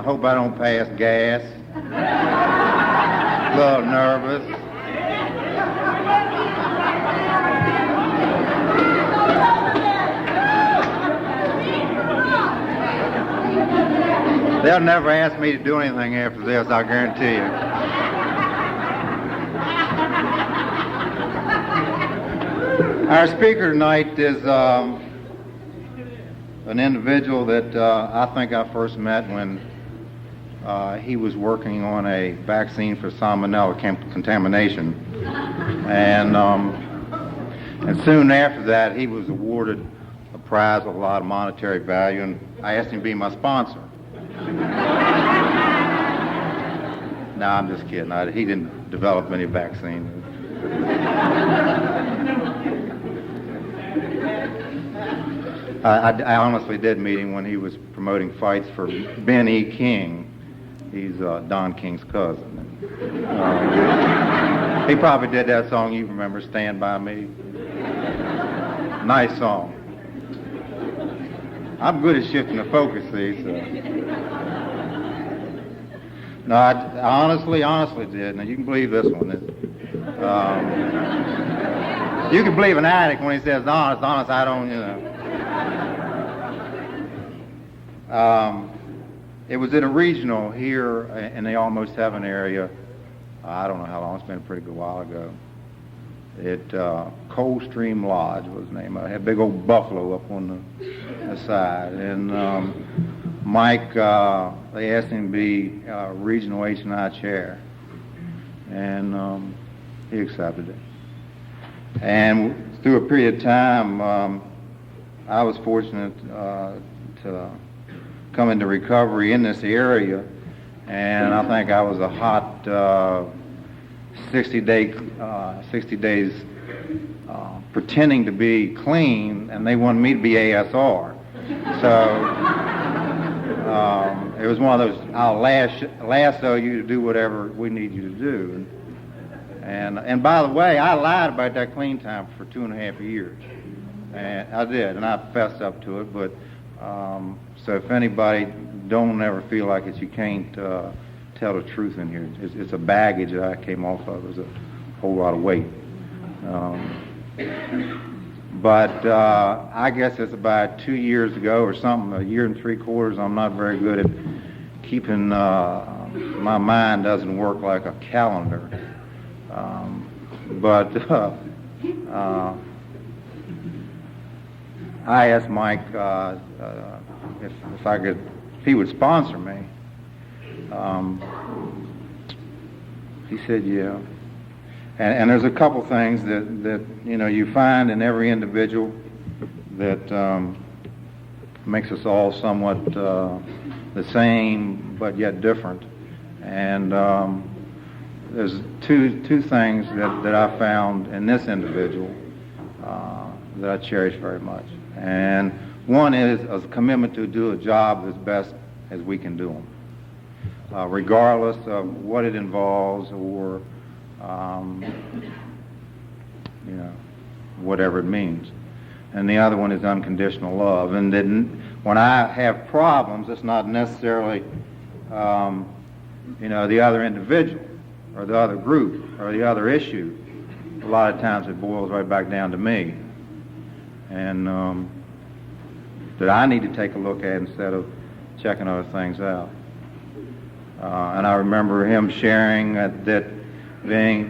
I hope I don't pass gas. A little nervous. They'll never ask me to do anything after this, I guarantee you. Our speaker tonight is an individual that I think I first met when he was working on a vaccine for salmonella contamination. And soon after that, he was awarded a prize with a lot of monetary value, and I asked him to be my sponsor. No, I'm just kidding. He didn't develop any vaccine. I honestly did meet him when he was promoting fights for Ben E. King. He's Don King's cousin. He probably did that song you remember, Stand By Me. Nice song. I'm good at shifting the focus, see, so. No, I honestly did. Now, you can believe this one. You can believe an addict when he says honest, I don't, you know. It was in a regional here in the Almost Heaven area. I don't know how long, it's been a pretty good while ago. Coldstream Lodge was the name of it. It had a big old buffalo up on the side. And Mike, they asked him to be regional AHCNA chair. And he accepted it. And through a period of time, I was fortunate to come into recovery in this area, and I think I was a hot 60 days pretending to be clean, and they wanted me to be ASR. So it was one of those, I'll lasso you to do whatever we need you to do. And by the way, I lied about that clean time for 2.5 years. And I did, and I fessed up to it, but so if anybody, don't ever feel like you can't tell the truth in here. It's a baggage that I came off of. It was a whole lot of weight. But I guess it's about 2 years ago or something, 1 3/4 years. I'm not very good at keeping, my mind doesn't work like a calendar. But I asked Mike if he would sponsor me. He said, yeah. And there's a couple things that you know you find in every individual that makes us all somewhat the same but yet different. And there's two things that I found in this individual that I cherish very much. And one is a commitment to do a job as best as we can do them, regardless of what it involves or you know, whatever it means. And the other one is unconditional love. And then when I have problems, it's not necessarily you know, the other individual or the other group or the other issue. A lot of times it boils right back down to me. And that I need to take a look at instead of checking other things out. And I remember him sharing that being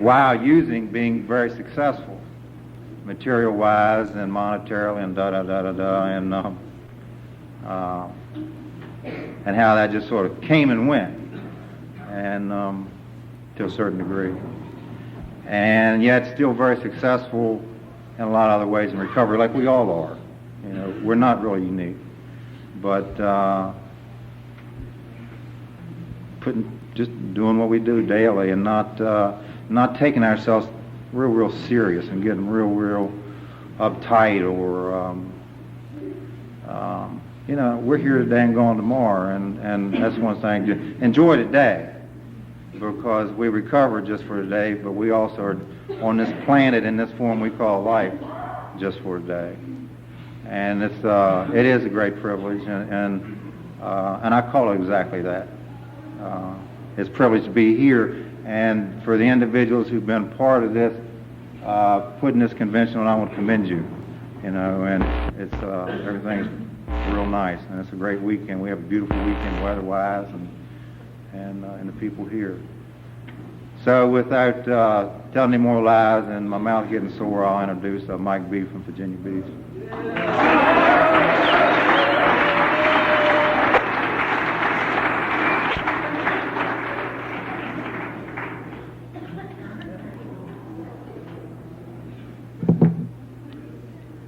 being very successful, material-wise and monetarily and and how that just sort of came and went, and to a certain degree, and yet still very successful in a lot of other ways in recovery, like we all are. You know, we're not really unique, but just doing what we do daily and not taking ourselves real serious and getting real uptight or you know, we're here today and gone tomorrow, and that's one thing. Enjoy today, because we recover just for today, but we also are on this planet in this form we call life just for today. And it is a great privilege, and I call it exactly that. it's a privilege to be here. And for the individuals who've been part of this, putting this convention on, I want to commend you. And it's everything's real nice, and it's a great weekend. We have a beautiful weekend weather-wise, and the people here. So without telling any more lies and my mouth getting sore, I'll introduce Mike B. from Virginia Beach.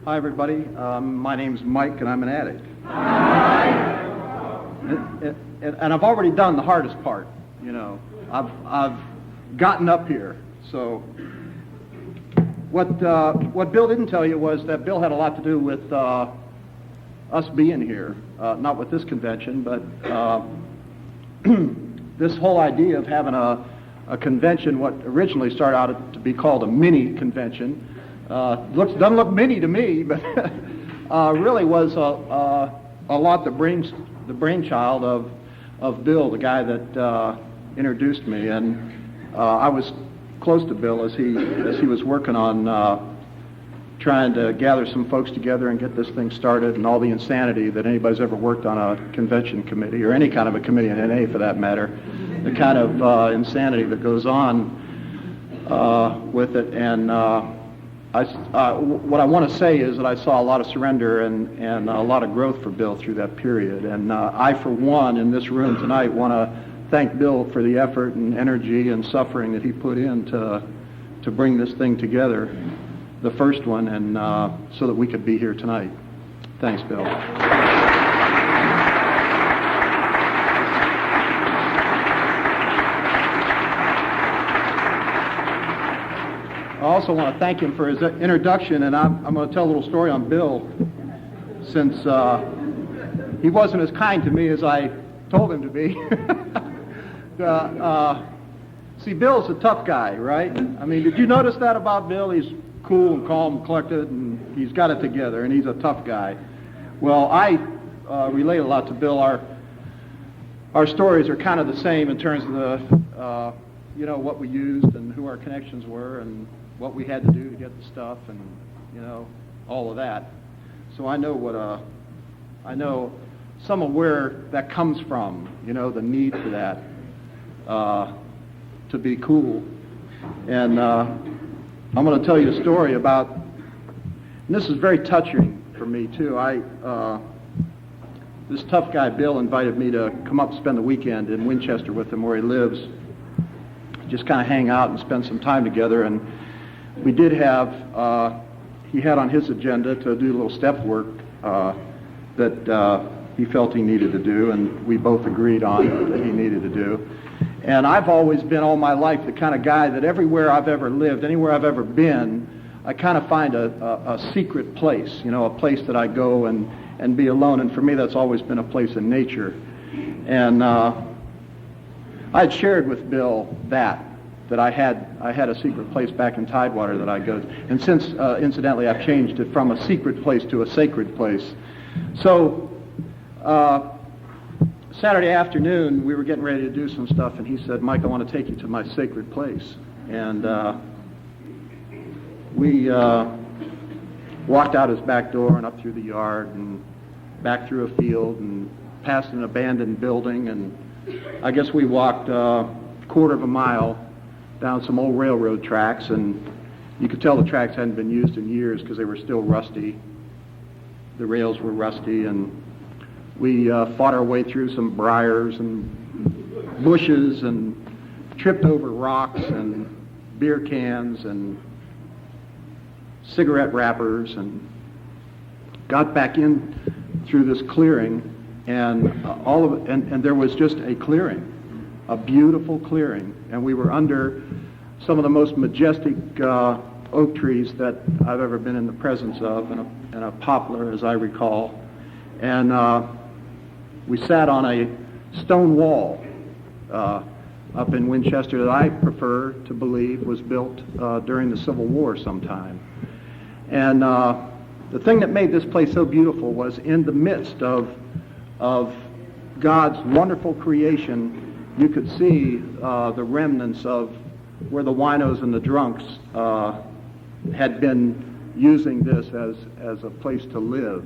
Hi, everybody. My name's Mike, and I'm an addict. And I've already done the hardest part. I've gotten up here. So what Bill didn't tell you was that Bill had a lot to do with us being here, not with this convention, but this whole idea of having a convention, what originally started out to be called a mini convention. Doesn't look mini to me, but really was a lot the brainchild of Bill, the guy that introduced me, and I was close to Bill as he was working on trying to gather some folks together and get this thing started, and all the insanity that anybody's ever worked on a convention committee or any kind of a committee in NA for that matter, the kind of insanity that goes on with it. And what I want to say is that I saw a lot of surrender and a lot of growth for Bill through that period. And I, for one, in this room tonight, want to thank Bill for the effort and energy and suffering that he put in to bring this thing together, the first one, and so that we could be here tonight. Thanks, Bill. I also want to thank him for his introduction, and I'm going to tell a little story on Bill, since he wasn't as kind to me as I told him to be. See, Bill's a tough guy, right? I mean, did you notice that about Bill? He's cool and calm and collected, and he's got it together, and he's a tough guy. Well, I relate a lot to Bill. Our stories are kind of the same in terms of the, what we used and who our connections were and what we had to do to get the stuff and, all of that. So I know some of where that comes from, the need for that, to be cool. And I'm going to tell you a story about, and this is very touching for me too. This tough guy Bill invited me to come up and spend the weekend in Winchester with him where he lives, just kind of hang out and spend some time together. And we did have, he had on his agenda to do a little step work that he felt he needed to do, and we both agreed on that he needed to do. And I've always been all my life the kind of guy that everywhere I've ever lived, anywhere I've ever been, I kind of find a secret place, a place that I go and be alone. And for me, that's always been a place in nature. And I had shared with Bill that I had a secret place back in Tidewater that I go to. And since, incidentally, I've changed it from a secret place to a sacred place. So Saturday afternoon, we were getting ready to do some stuff, and he said, "Mike, I want to take you to my sacred place." And we walked out his back door and up through the yard and back through a field and past an abandoned building, and I guess we walked a quarter of a mile down some old railroad tracks, and you could tell the tracks hadn't been used in years because they were still rusty. The rails were rusty, and we fought our way through some briars and bushes and tripped over rocks and beer cans and cigarette wrappers and got back in through this clearing, and and there was just a clearing, a beautiful clearing, and we were under some of the most majestic oak trees that I've ever been in the presence of, and a poplar, as I recall. And we sat on a stone wall up in Winchester that I prefer to believe was built during the Civil War sometime. And the thing that made this place so beautiful was in the midst of God's wonderful creation you could see the remnants of where the winos and the drunks had been using this as a place to live.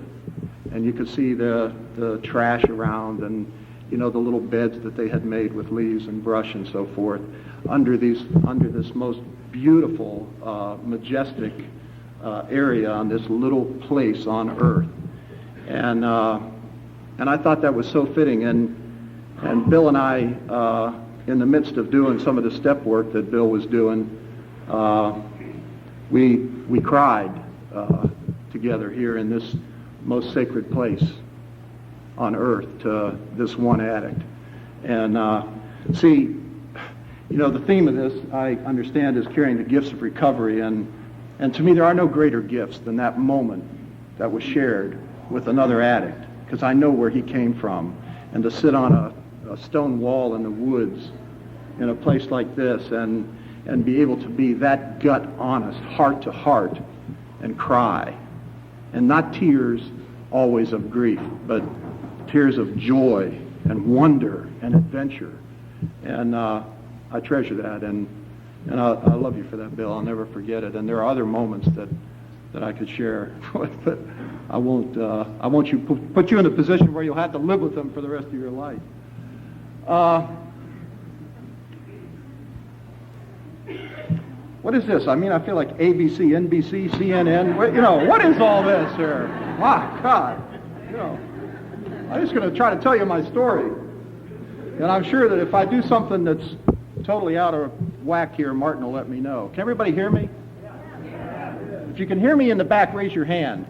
And you could see the trash around, and the little beds that they had made with leaves and brush and so forth under this most beautiful, majestic area on this little place on earth. And I thought that was so fitting. And Bill and I, in the midst of doing some of the step work that Bill was doing, we cried together here in this most sacred place on earth to this one addict. And see, the theme of this, I understand, is carrying the gifts of recovery. And to me, there are no greater gifts than that moment that was shared with another addict, because I know where he came from. And to sit on a stone wall in the woods in a place like this and be able to be that gut honest, heart to heart, and cry. And not tears always of grief, but tears of joy and wonder and adventure. And I treasure that, and I love you for that, Bill. I'll never forget it. And there are other moments that I could share, but I won't put you in a position where you'll have to live with them for the rest of your life. What is this? I mean, I feel like ABC, NBC, CNN. What is all this here? My God. I'm just going to try to tell you my story. And I'm sure that if I do something that's totally out of whack here, Martin will let me know. Can everybody hear me? If you can hear me in the back, raise your hand.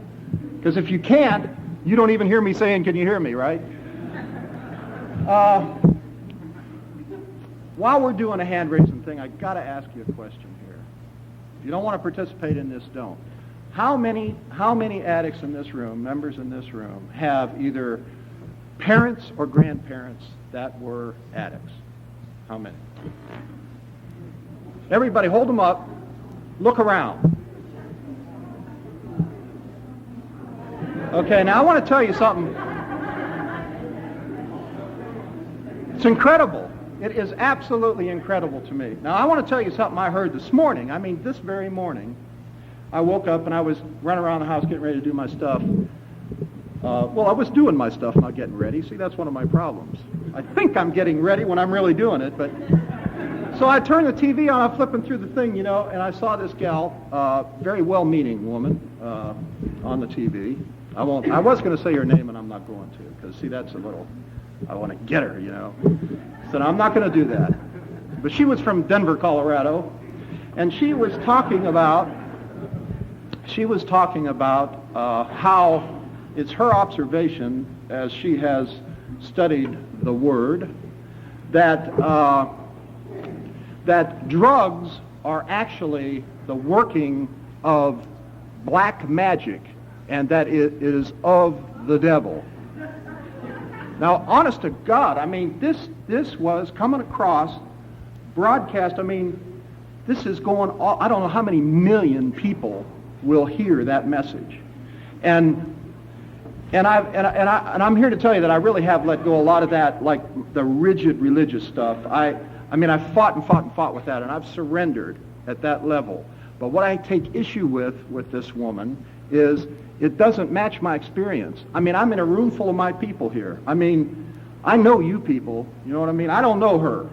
Because if you can't, you don't even hear me saying, can you hear me, right? While we're doing a hand-raising thing, I got to ask you a question here. If you don't want to participate in this, don't. How many addicts in this room, members in this room, have either parents or grandparents that were addicts? How many? Everybody, hold them up. Look around. Okay, now I want to tell you something. It's incredible. It is absolutely incredible to me. Now, I want to tell you something I heard this morning. I mean, this very morning, I woke up and I was running around the house getting ready to do my stuff. I was doing my stuff, not getting ready. See, that's one of my problems. I think I'm getting ready when I'm really doing it, but... So I turned the TV on, I'm flipping through the thing, and I saw this gal, very well-meaning woman, on the TV. I was going to say her name, and I'm not going to, because, see, that's a little... I want to get her, So I'm not going to do that. But she was from Denver, Colorado, and she was talking about how it's her observation, as she has studied the Word, that drugs are actually the working of black magic, and that it is of the devil. Now, honest to God, I mean, this was coming across, broadcast. I mean, this is going all, I don't know how many million people will hear that message. And I'm here to tell you that I really have let go a lot of that, like the rigid religious stuff. I mean, I fought with that, and I've surrendered at that level. But what I take issue with this woman is it doesn't match my experience. I mean, I'm in a room full of my people here. I mean, I know you people. You know what I mean? I don't know her.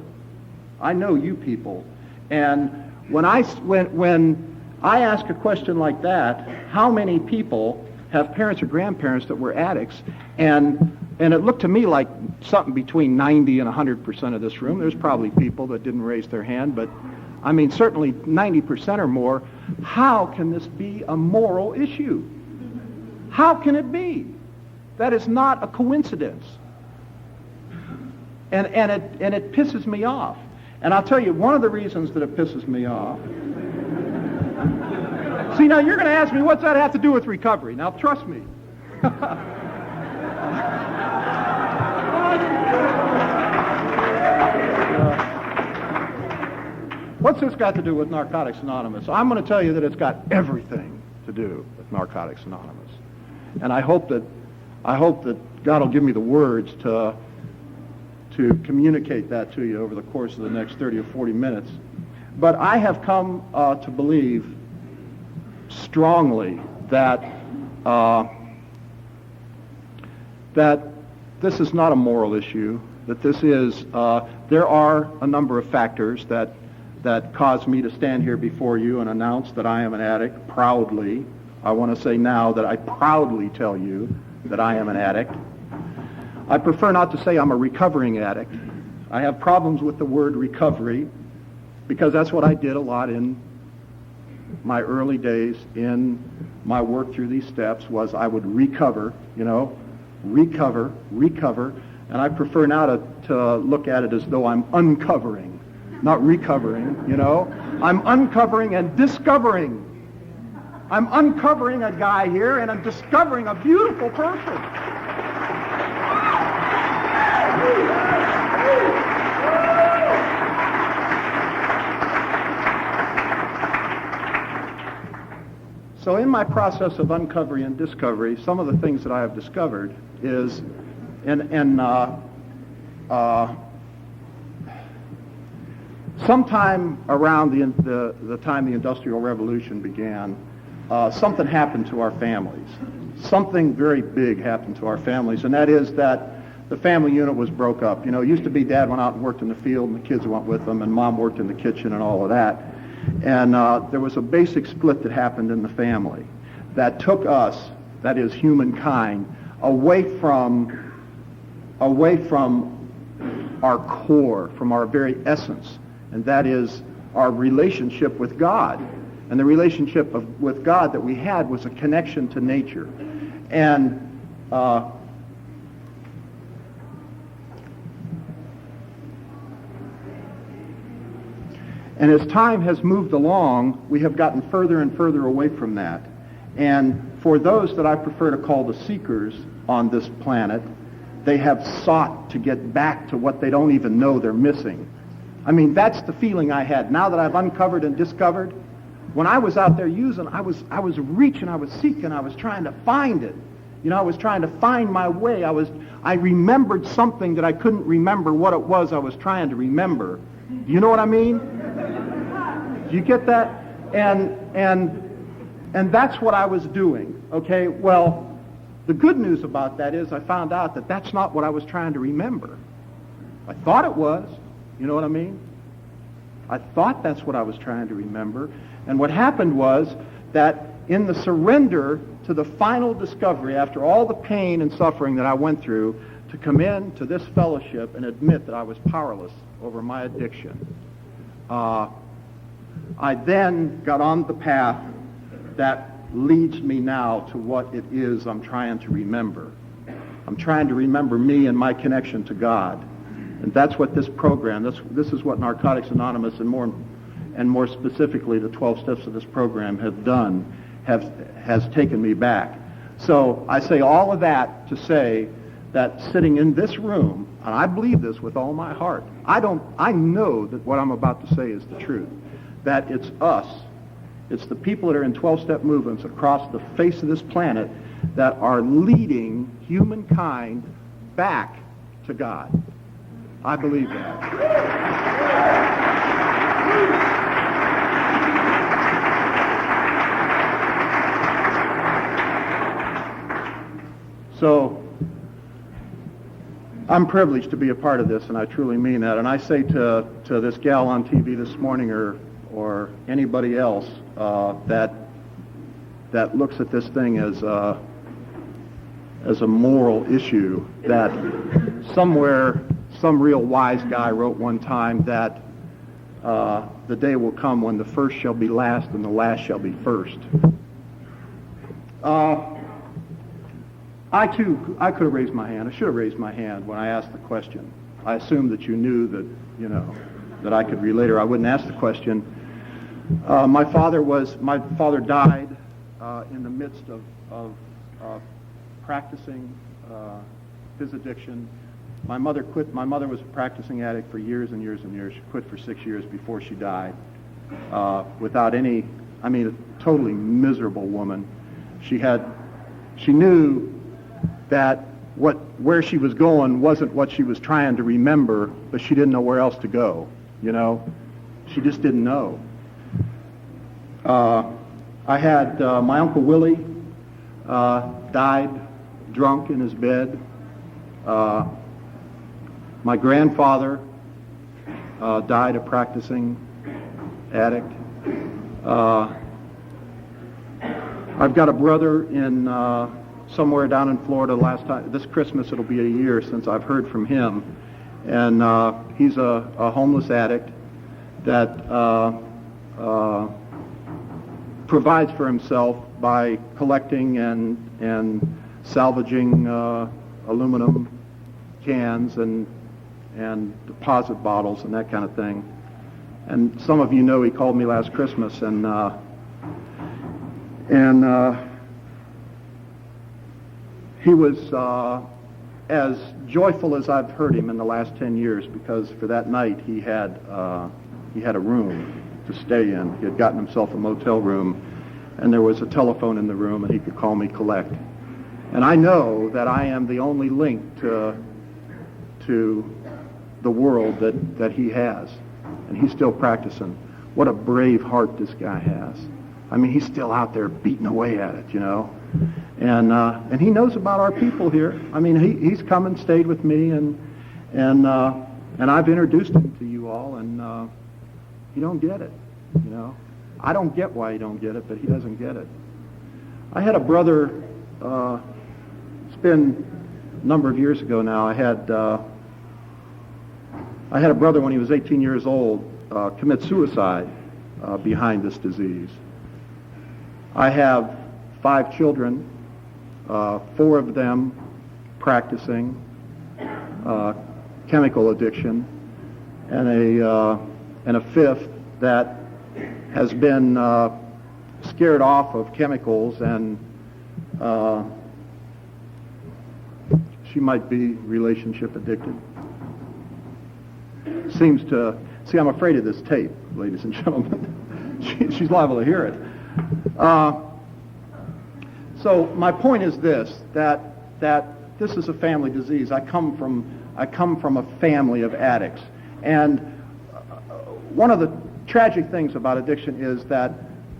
I know you people. And when I ask a question like that, how many people have parents or grandparents that were addicts? And it looked to me like something between 90 and 100% of this room. There's probably people that didn't raise their hand, but I mean, certainly 90% or more. How can this be a moral issue? How can it be? That is not a coincidence. And it pisses me off. And I'll tell you, one of the reasons that it pisses me off... See, now you're going to ask me, what's that have to do with recovery? Now, trust me. What's this got to do with Narcotics Anonymous? I'm going to tell you that it's got everything to do with Narcotics Anonymous. And I hope that God will give me the words to to communicate that to you over the course of the next 30 or 40 minutes. But I have come to believe strongly that that this is not a moral issue, that this is, there are a number of factors that cause me to stand here before you and announce that I am an addict proudly. I want to say now that I proudly tell you that I am an addict. I prefer not to say I'm a recovering addict. I have problems with the word recovery because that's what I did a lot in my early days in my work through these steps was I would recover, recover, and I prefer now to look at it as though I'm uncovering, not recovering, I'm uncovering and discovering. I'm uncovering a guy here and I'm discovering a beautiful person. So in my process of uncovery and discovery, some of the things that I have discovered is, sometime around the time the Industrial Revolution began, something happened to our families. Something very big happened to our families, and that is that the family unit was broke up. It used to be Dad went out and worked in the field, and the kids went with him, and Mom worked in the kitchen and all of that. And there was a basic split that happened in the family that took us, that is humankind, away from our core, from our very essence, and that is our relationship with God. And the relationship with God that we had was a connection to nature. And as time has moved along, we have gotten further and further away from that. And for those that I prefer to call the seekers on this planet, they have sought to get back to what they don't even know they're missing. I mean, that's the feeling I had. Now that I've uncovered and discovered, when I was out there using, I was reaching, I was seeking, I was trying to find it. I was trying to find my way. I remembered something that I couldn't remember what it was I was trying to remember. Do you know what I mean? Do you get that? And that's what I was doing. Okay, well, the good news about that is I found out that that's not what I was trying to remember. I thought it was. You know what I mean? I thought that's what I was trying to remember. And what happened was that in the surrender to the final discovery, after all the pain and suffering that I went through, to come in to this fellowship and admit that I was powerless over my addiction, I then got on the path that leads me now to what it is I'm trying to remember. I'm trying to remember me and my connection to God. And that's what this program, this is what Narcotics Anonymous and more specifically the 12 steps of this program have done, has taken me back. So I say all of that to say that sitting in this room, and I believe this with all my heart, I know that what I'm about to say is the truth, that it's us, it's the people that are in 12-step movements across the face of this planet that are leading humankind back to God. I believe that. So, I'm privileged to be a part of this, and I truly mean that. And I say to this gal on TV this morning, or anybody else that looks at this thing as a moral issue, that somewhere some real wise guy wrote one time that the day will come when the first shall be last and the last shall be first. I could have raised my hand. I should have raised my hand when I asked the question. I assumed that you knew that, that I could relate, or I wouldn't ask the question. My father died in the midst of practicing his addiction. My mother quit. My mother was a practicing addict for years and years and years. She quit for 6 years before she died, without any, a totally miserable woman. She knew that where she was going wasn't what she was trying to remember, but she didn't know where else to go, you know? She just didn't know. I had my Uncle Willie died drunk in his bed. My grandfather died a practicing addict. I've got a brother in somewhere down in Florida. This Christmas it'll be a year since I've heard from him, and he's a homeless addict that provides for himself by collecting and salvaging aluminum cans and deposit bottles and that kind of thing. And some of you know he called me last Christmas, and he was as joyful as I've heard him in the last 10 years, because for that night he had a room to stay in. He had gotten himself a motel room, and there was a telephone in the room, and he could call me collect. And I know that I am the only link to the world that he has, and he's still practicing. What a brave heart this guy has. I mean, he's still out there beating away at it, you know. And he knows about our people here. I mean, he's come and stayed with me, and I've introduced him to you all, and he don't get it, you know. I don't get why he don't get it, but he doesn't get it. I had a brother. It's been a number of years ago now. I had a brother when he was 18 years old commit suicide behind this disease. I have 5 children, 4 of them practicing chemical addiction, and a 5th that has been scared off of chemicals, and she might be relationship addicted. See, I'm afraid of this tape, ladies and gentlemen. She's liable to hear it. So my point is this, that this is a family disease. I come from a family of addicts. And one of the tragic things about addiction is that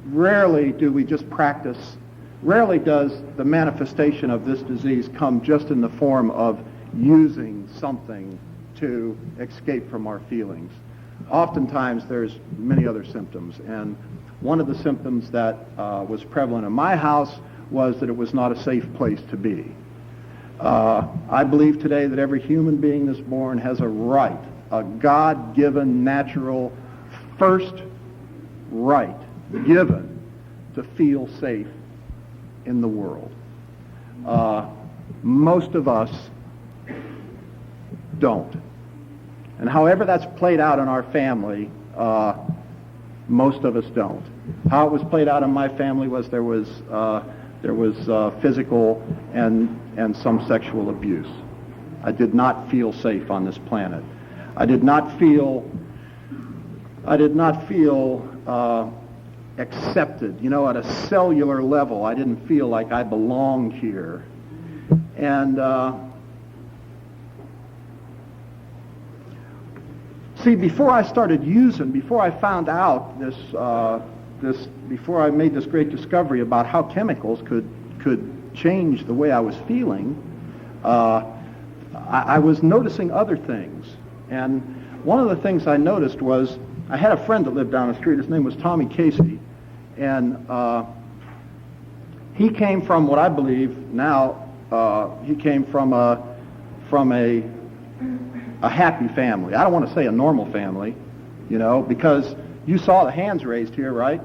rarely do we just practice, rarely does the manifestation of this disease come just in the form of using something to escape from our feelings. Oftentimes there's many other symptoms, and one of the symptoms that was prevalent in my house was that it was not a safe place to be. I believe today that every human being that's born has a right, a God-given, natural, first right given to feel safe in the world. Most of us don't. And however that's played out in our family, most of us don't. How it was played out in my family was there was physical and some sexual abuse. I did not feel safe on this planet. I did not feel accepted. You know, at a cellular level, I didn't feel like I belonged here. And see, before I started using, before I found out before I made this great discovery about how chemicals could change the way I was feeling, I was noticing other things. And one of the things I noticed was I had a friend that lived down the street. His name was Tommy Casey, and he came from what I believe now. He came from a happy family. I don't want to say a normal family, you know, because you saw the hands raised here, right?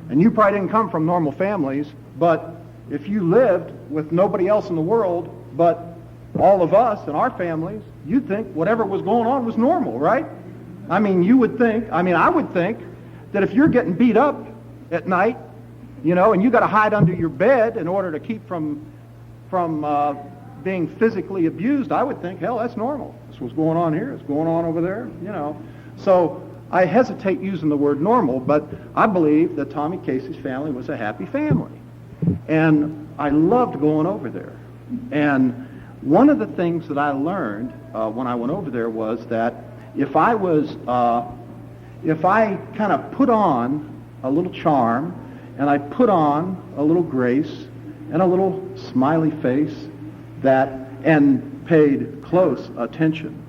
And you probably didn't come from normal families, but if you lived with nobody else in the world but all of us and our families, you'd think whatever was going on was normal, right? I mean, I would think that if you're getting beat up at night, you know, and you got to hide under your bed in order to keep from being physically abused, I would think, hell, that's normal. This was going on here, it's going on over there, you know. So I hesitate using the word normal, but I believe that Tommy Casey's family was a happy family. And I loved going over there. And one of the things that I learned when I went over there was that if I kind of put on a little charm, and I put on a little grace and a little smiley face, and paid close attention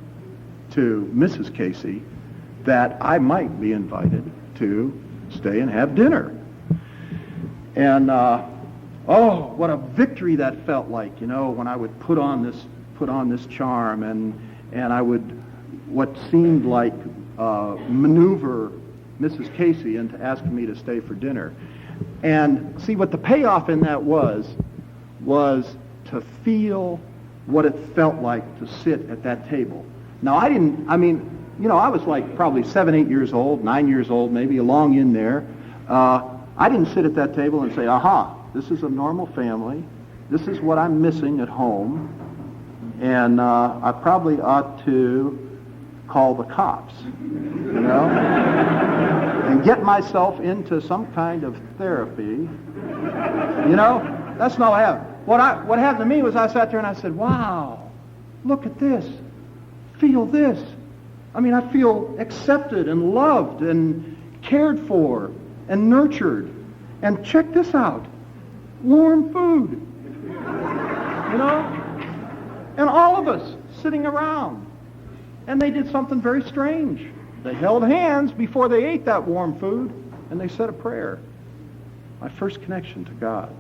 to Mrs. Casey, that I might be invited to stay and have dinner. And oh, what a victory that felt like, when I would put on this charm, and I would what seemed like maneuver Mrs. Casey into asking me to stay for dinner. And see, what the payoff in that was to feel what it felt like to sit at that table. Now, I was like probably 7, 8 years old, 9 years old, maybe along in there. I didn't sit at that table and say, aha, this is a normal family. This is what I'm missing at home. And I probably ought to call the cops, and get myself into some kind of therapy. That's not what happened. What happened to me was I sat there and I said, wow, look at this. Feel this. I feel accepted and loved and cared for and nurtured. And check this out. Warm food. And all of us sitting around. And they did something very strange. They held hands before they ate that warm food, and they said a prayer. My first connection to God.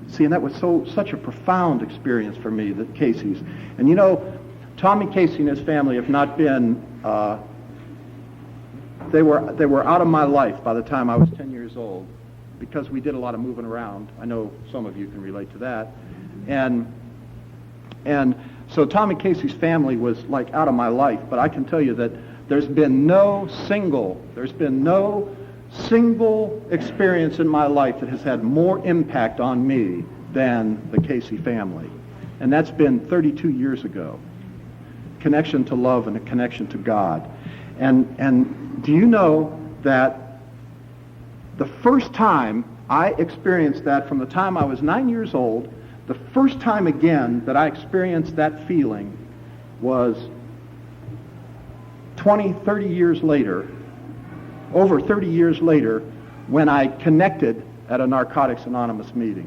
See, and that was such a profound experience for me, the Caseys. And Tommy Casey and his family have not been, they were out of my life by the time I was 10 years old, because we did a lot of moving around. I know some of you can relate to that. And so Tommy Casey's family was like out of my life, but I can tell you that there's been no single experience in my life that has had more impact on me than the Casey family. And that's been 32 years ago. Connection to love and a connection to God. And do you know that the first time I experienced that, from the time I was 9 years old, the first time again that I experienced that feeling was 20, 30 years later, over 30 years later, when I connected at a Narcotics Anonymous meeting.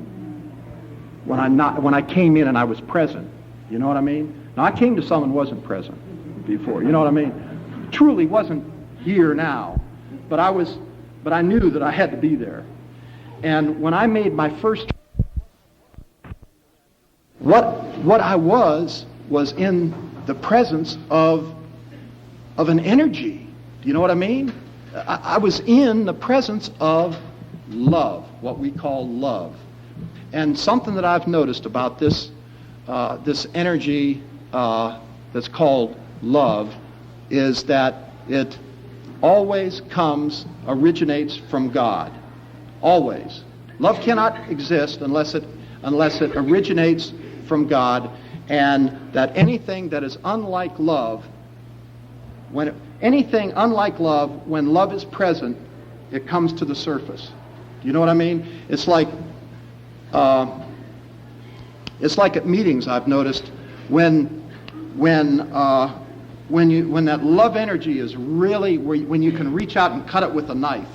When I came in and I was present. You know what I mean? Now, I came to some and wasn't present before. You know what I mean? Truly wasn't here now. But I knew that I had to be there. And when I made my first, what I was in the presence of an energy. Do you know what I mean? I was in the presence of love, what we call love. And something that I've noticed about this energy that's called love is that it always originates from God. Always. Love cannot exist unless it originates from God, and that anything that is unlike love, when love is present, it comes to the surface. Do you know what I mean? It's like at meetings, I've noticed, when that love energy is really when you can reach out and cut it with a knife.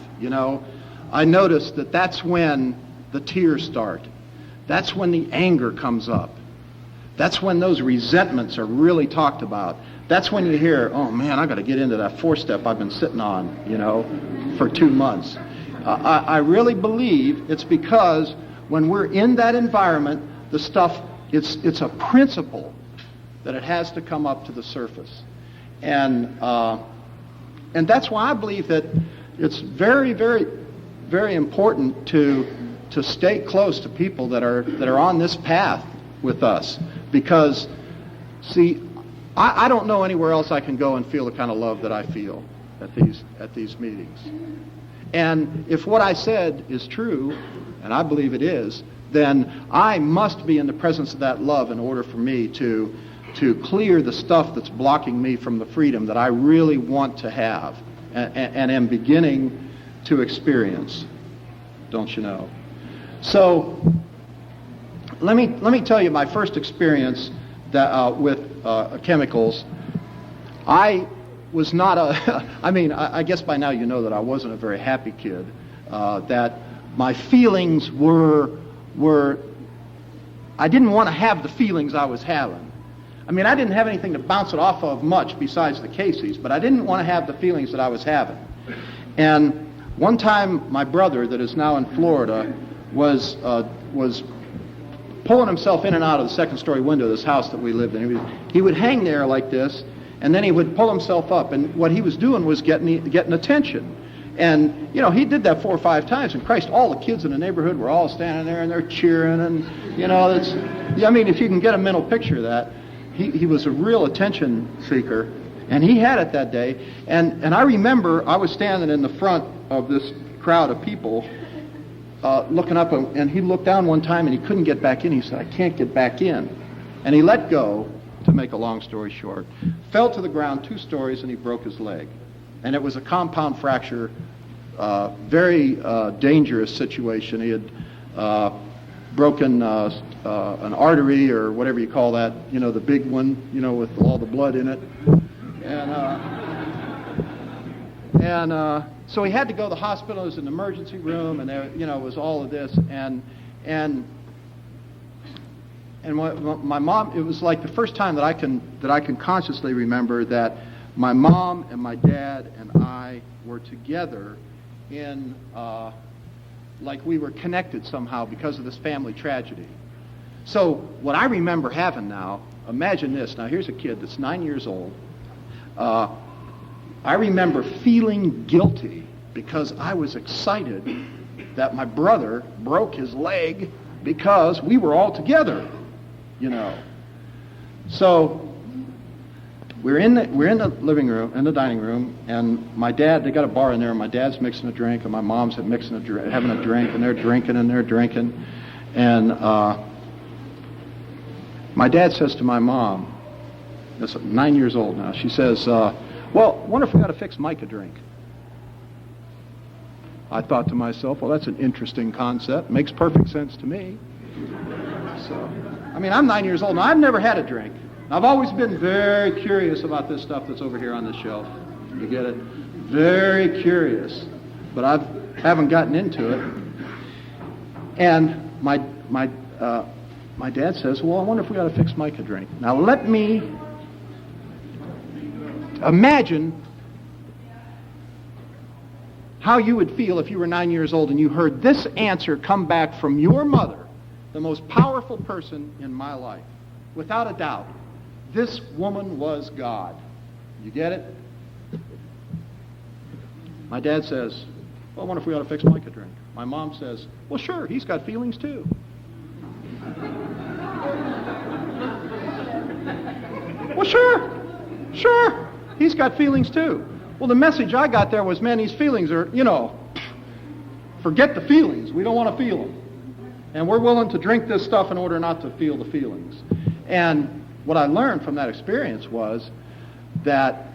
I noticed that's when the tears start. That's when the anger comes up. That's when those resentments are really talked about. That's when you hear, oh man, I got to get into that 4-step I've been sitting on, for 2 months. I really believe it's because when we're in that environment, the stuff, it's a principle that it has to come up to the surface. And that's why I believe that it's very, very, very important to stay close to people that are on this path with us. Because, see, I don't know anywhere else I can go and feel the kind of love that I feel at these meetings. And if what I said is true, and I believe it is, then I must be in the presence of that love in order for me to clear the stuff that's blocking me from the freedom that I really want to have and am beginning to experience. Don't you know? So, let me tell you my first experience with chemicals. I was not I guess by now you know that I wasn't a very happy kid. That my feelings were I didn't want to have the feelings I was having. I mean, I didn't have anything to bounce it off of much besides the Casey's, but I didn't want to have the feelings that I was having. And one time, my brother, that is now in Florida, was pulling himself in and out of the second-story window of this house that we lived in. He would hang there like this, and then he would pull himself up. And what he was doing was getting attention. And, you know, he did that 4 or 5 times, and Christ, all the kids in the neighborhood were all standing there, and they're cheering, and, you know, I mean, if you can get a mental picture of that, he was a real attention seeker, and he had it that day. And I remember I was standing in the front of this crowd of people looking up, and he looked down one time, and he couldn't get back in. He said, "I can't get back in." And he let go, to make a long story short, fell to the ground 2 stories, and he broke his leg. And it was a compound fracture, very dangerous situation. He had broken an artery, or whatever you call that, you know, the big one, you know, with all the blood in it. And so he had to go to the hospital. It was an emergency room, and there, you know, it was all of this. And my mom, it was like the first time that I can consciously remember that my mom and my dad and I were together in like we were connected somehow because of this family tragedy. So what I remember having now, imagine this. Now here's a kid that's 9 years old. I remember feeling guilty because I was excited that my brother broke his leg because we were all together, you know. So we're in the living room, in the dining room, and my dad, they got a bar in there, and my dad's mixing a drink, and my mom's having a drink, and they're drinking. And my dad says to my mom, that's 9 years old now, she says, "Well, I wonder if we got to fix Mike a drink." I thought to myself, well, that's an interesting concept. Makes perfect sense to me. So, I mean, I'm 9 years old, and I've never had a drink. I've always been very curious about this stuff that's over here on this shelf. You get it? Very curious. But I haven't gotten into it. And my dad says, well, I wonder if we ought to fix Mike a drink. Now let me imagine how you would feel if you were 9 years old and you heard this answer come back from your mother, the most powerful person in my life. Without a doubt. This woman was God. You get it? My dad says, well, I wonder if we ought to fix Mike a drink. My mom says, well, sure, he's got feelings too. Well, sure, he's got feelings too. Well, the message I got there was, man, these feelings are, you know, forget the feelings. We don't want to feel them. And we're willing to drink this stuff in order not to feel the feelings. And what I learned from that experience was that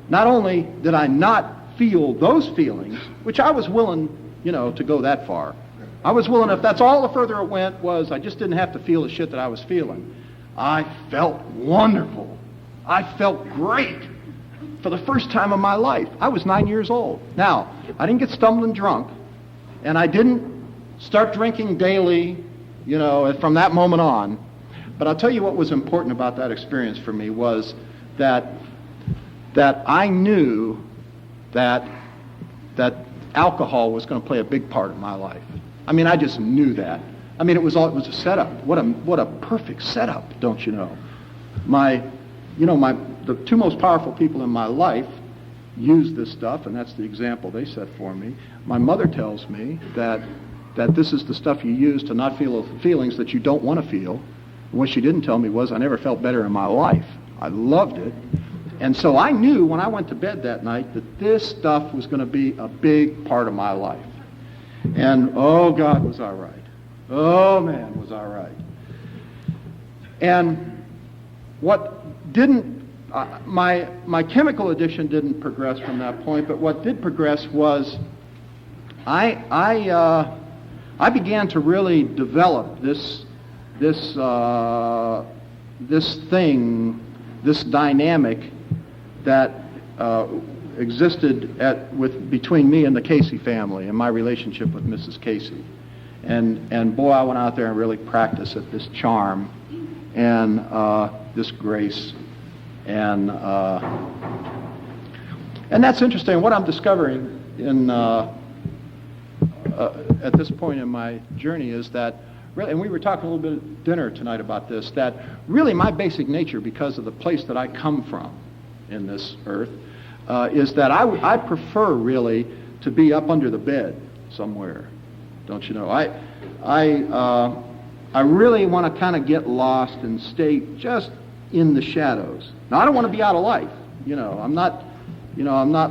not only did I not feel those feelings, which I was willing, you know, to go that far. I was willing, if that's all the further it went, was I just didn't have to feel the shit that I was feeling. I felt wonderful. I felt great for the first time in my life. I was 9 years old. Now, I didn't get stumbling drunk, and I didn't start drinking daily, you know, from that moment on. But I'll tell you what was important about that experience for me was that I knew that alcohol was going to play a big part in my life. I mean, I just knew that. I mean, it was a setup. What a perfect setup, don't you know? The 2 most powerful people in my life use this stuff, and that's the example they set for me. My mother tells me that this is the stuff you use to not feel the feelings that you don't want to feel. What she didn't tell me was I never felt better in my life. I loved it. And so I knew when I went to bed that night that this stuff was going to be a big part of my life. And, oh, God, was I right. Oh, man, was I right. And what didn't, my chemical addiction didn't progress from that point, but what did progress was I began to really develop this this dynamic that existed between me and the Casey family and my relationship with Mrs. Casey. And boy, I went out there and really practiced at this charm and this grace. And that's interesting. What I'm discovering at this point in my journey is that really, and we were talking a little bit at dinner tonight about this, that really my basic nature, because of the place that I come from in this earth, is that I prefer really to be up under the bed somewhere. Don't you know? I really want to kind of get lost and stay just in the shadows. Now, I don't want to be out of life. I'm not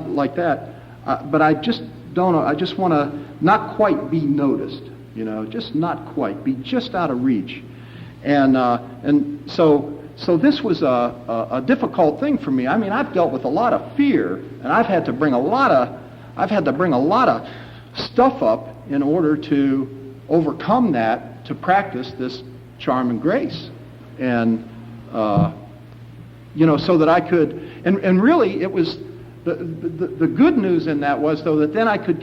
like that. But I just don't. I just want to not quite be noticed. Just not quite be just out of reach. And so this was a difficult thing for me. I mean, I've dealt with a lot of fear, and I've had to bring a lot of stuff up in order to overcome that, to practice this charm and grace, and so that I could. And really, it was the good news in that was though that then I could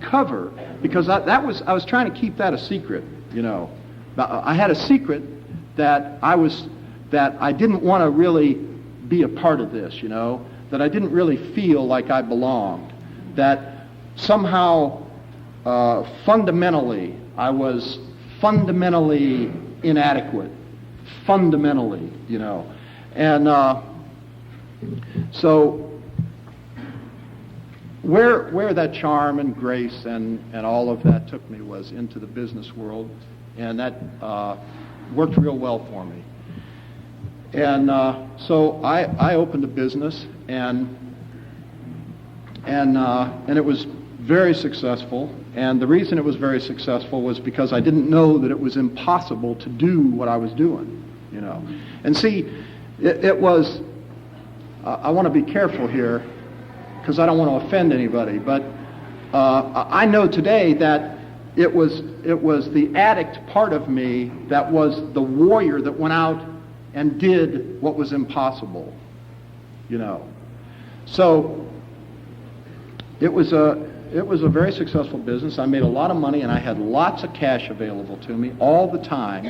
cover, because I was trying to keep that a secret. I had a secret that I didn't want to really be a part of this. That I didn't really feel like I belonged. That somehow fundamentally I was fundamentally inadequate. Fundamentally, and so. Where that charm and grace and all of that took me was into the business world, and that worked real well for me. And so I opened a business, and it was very successful. And the reason it was very successful was because I didn't know that it was impossible to do what I was doing. And see, it was. I want to be careful here, because I don't want to offend anybody, but I know today that it was the addict part of me that was the warrior that went out and did what was impossible. So it was a very successful business. I made a lot of money, and I had lots of cash available to me all the time.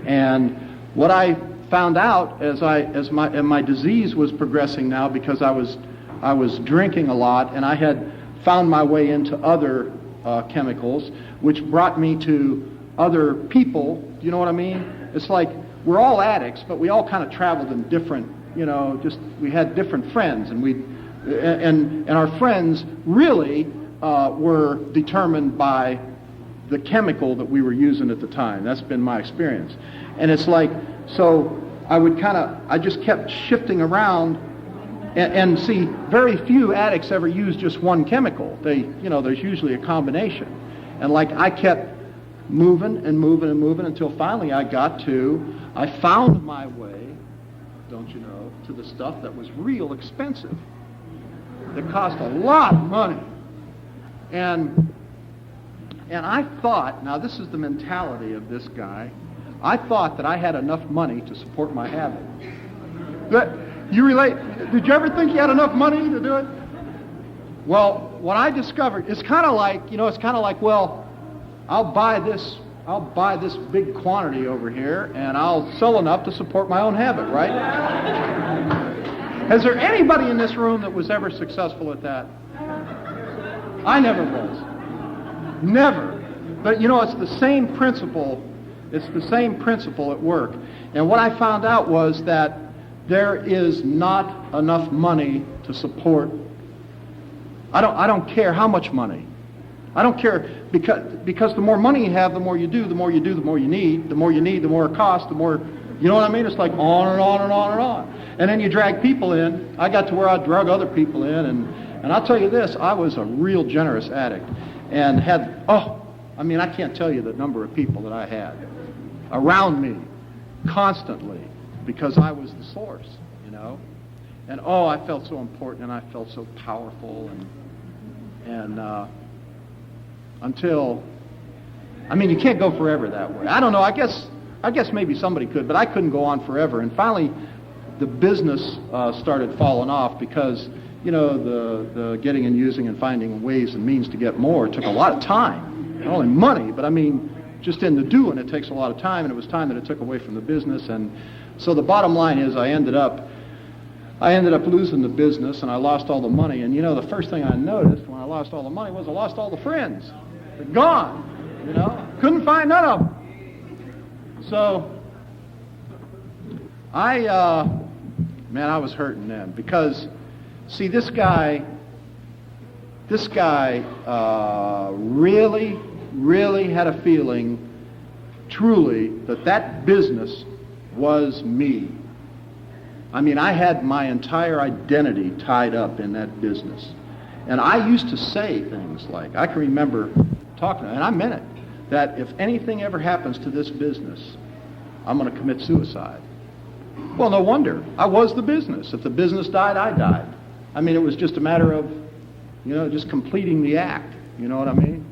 And what I found out as my disease was progressing now, because I was drinking a lot, and I had found my way into other chemicals, which brought me to other people. You know what I mean? It's like we're all addicts, but we all kind of traveled in different, we had different friends, and our friends really were determined by the chemical that we were using at the time. That's been my experience. And it's like, so I just kept shifting around. And see, very few addicts ever use just one chemical. There's usually a combination. And like I kept moving and moving and moving until finally I found my way, don't you know, to the stuff that was real expensive. That cost a lot of money. And I thought, now this is the mentality of this guy, I thought that I had enough money to support my habit. You relate? Did you ever think you had enough money to do it? Well, what I discovered, it's kind of like, well, I'll buy this big quantity over here, and I'll sell enough to support my own habit, right? Is there anybody in this room that was ever successful at that? I never was. Never. But it's the same principle. It's the same principle at work. And what I found out was that there is not enough money to support. I don't care how much money. I don't care, because the more money you have, the more you do, the more you do, the more you need, the more it costs, the more, you know what I mean? It's like on and on and on and on. And then you drag people in. I got to where I drug other people in, and I'll tell you this, I was a real generous addict, and I can't tell you the number of people that I had around me constantly, because I was the source, and I felt so important, and I felt so powerful, and until, you can't go forever that way. I don't know, I guess I guess maybe somebody could, but I couldn't go on forever. And finally, the business started falling off because, you know, the getting and using and finding ways and means to get more took a lot of time. Not only money, but I mean, just in the doing, it takes a lot of time, and it was time that it took away from the business. And so the bottom line is I ended up losing the business, and I lost all the money. And, you know, the first thing I noticed when I lost all the money was I lost all the friends. They're gone, you know. Couldn't find none of them. So I was hurting then because, see, this guy really had a feeling, truly, that business was me. I mean, I had my entire identity tied up in that business. And I used to say things like, I can remember talking, and I meant it, that if anything ever happens to this business, I'm going to commit suicide. Well, no wonder. I was the business. If the business died, I died. I mean, it was just a matter of, you know, just completing the act. You know what I mean?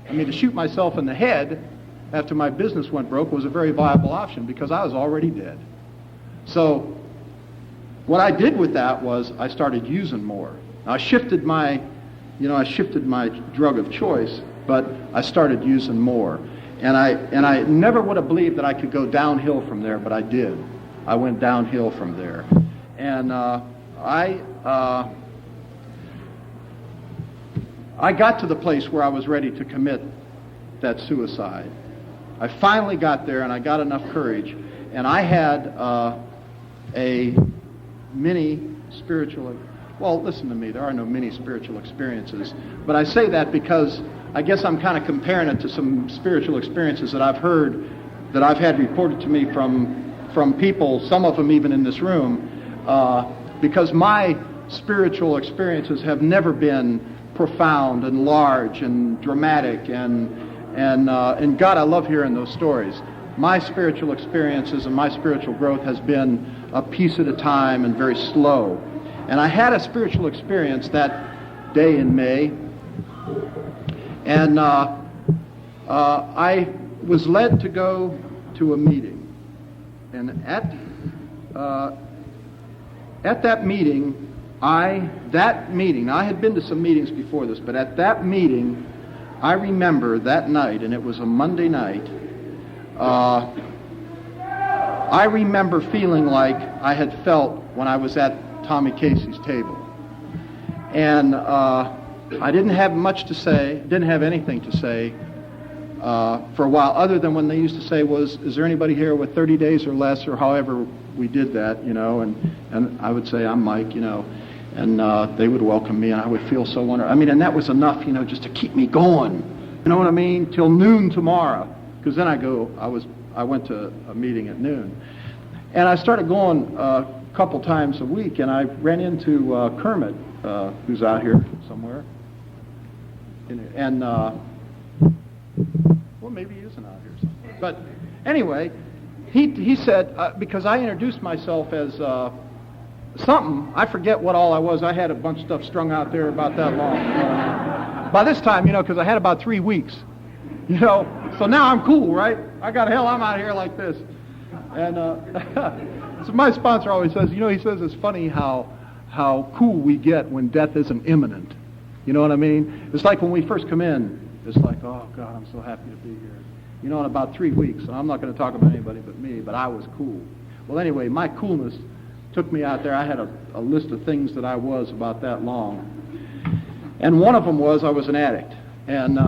I mean, to shoot myself in the head after my business went broke was a very viable option because I was already dead. So what I did with that was I started using more. Now, I shifted my drug of choice, but I started using more. And I never would have believed that I could go downhill from there, but I did. I went downhill from there. And I got to the place where I was ready to commit that suicide. I finally got there, and I got enough courage, and I had a mini spiritual, well, listen to me, there are no mini spiritual experiences, but I say that because I guess I'm kind of comparing it to some spiritual experiences that I've heard, that I've had reported to me from people, some of them even in this room, because my spiritual experiences have never been profound and large and dramatic, and God, I love hearing those stories. My spiritual experiences and my spiritual growth has been a piece at a time and very slow. And I had a spiritual experience that day in May, and I was led to go to a meeting. And at that meeting, I had been to some meetings before this, but at that meeting, I remember that night, and it was a Monday night, I remember feeling like I had felt when I was at Tommy Casey's table. And I didn't have much to say, didn't have anything to say for a while, other than when they used to say is there anybody here with 30 days or less, or however we did that, you know, and I would say, I'm Mike, you know, and they would welcome me, and I would feel so wonderful. I mean, and that was enough, you know, just to keep me going, you know what I mean, till noon tomorrow, because then I went to a meeting at noon. And I started going a couple times a week, and I ran into Kermit, who's out here somewhere. And, well, maybe he isn't out here somewhere. But anyway, he said, because I introduced myself as something, I forget what all I was. I had a bunch of stuff strung out there about that long. By this time, you know, because I had about 3 weeks, you know, so now I'm cool, right? I'm out here like this. And so my sponsor always says, you know, he says it's funny how cool we get when death isn't imminent. You know what I mean? It's like when we first come in, it's like, oh, God, I'm so happy to be here. You know, in about 3 weeks, and I'm not going to talk about anybody but me, but I was cool. Well, anyway, my coolness took me out there. I had a list of things that I was about that long. And one of them was I was an addict. And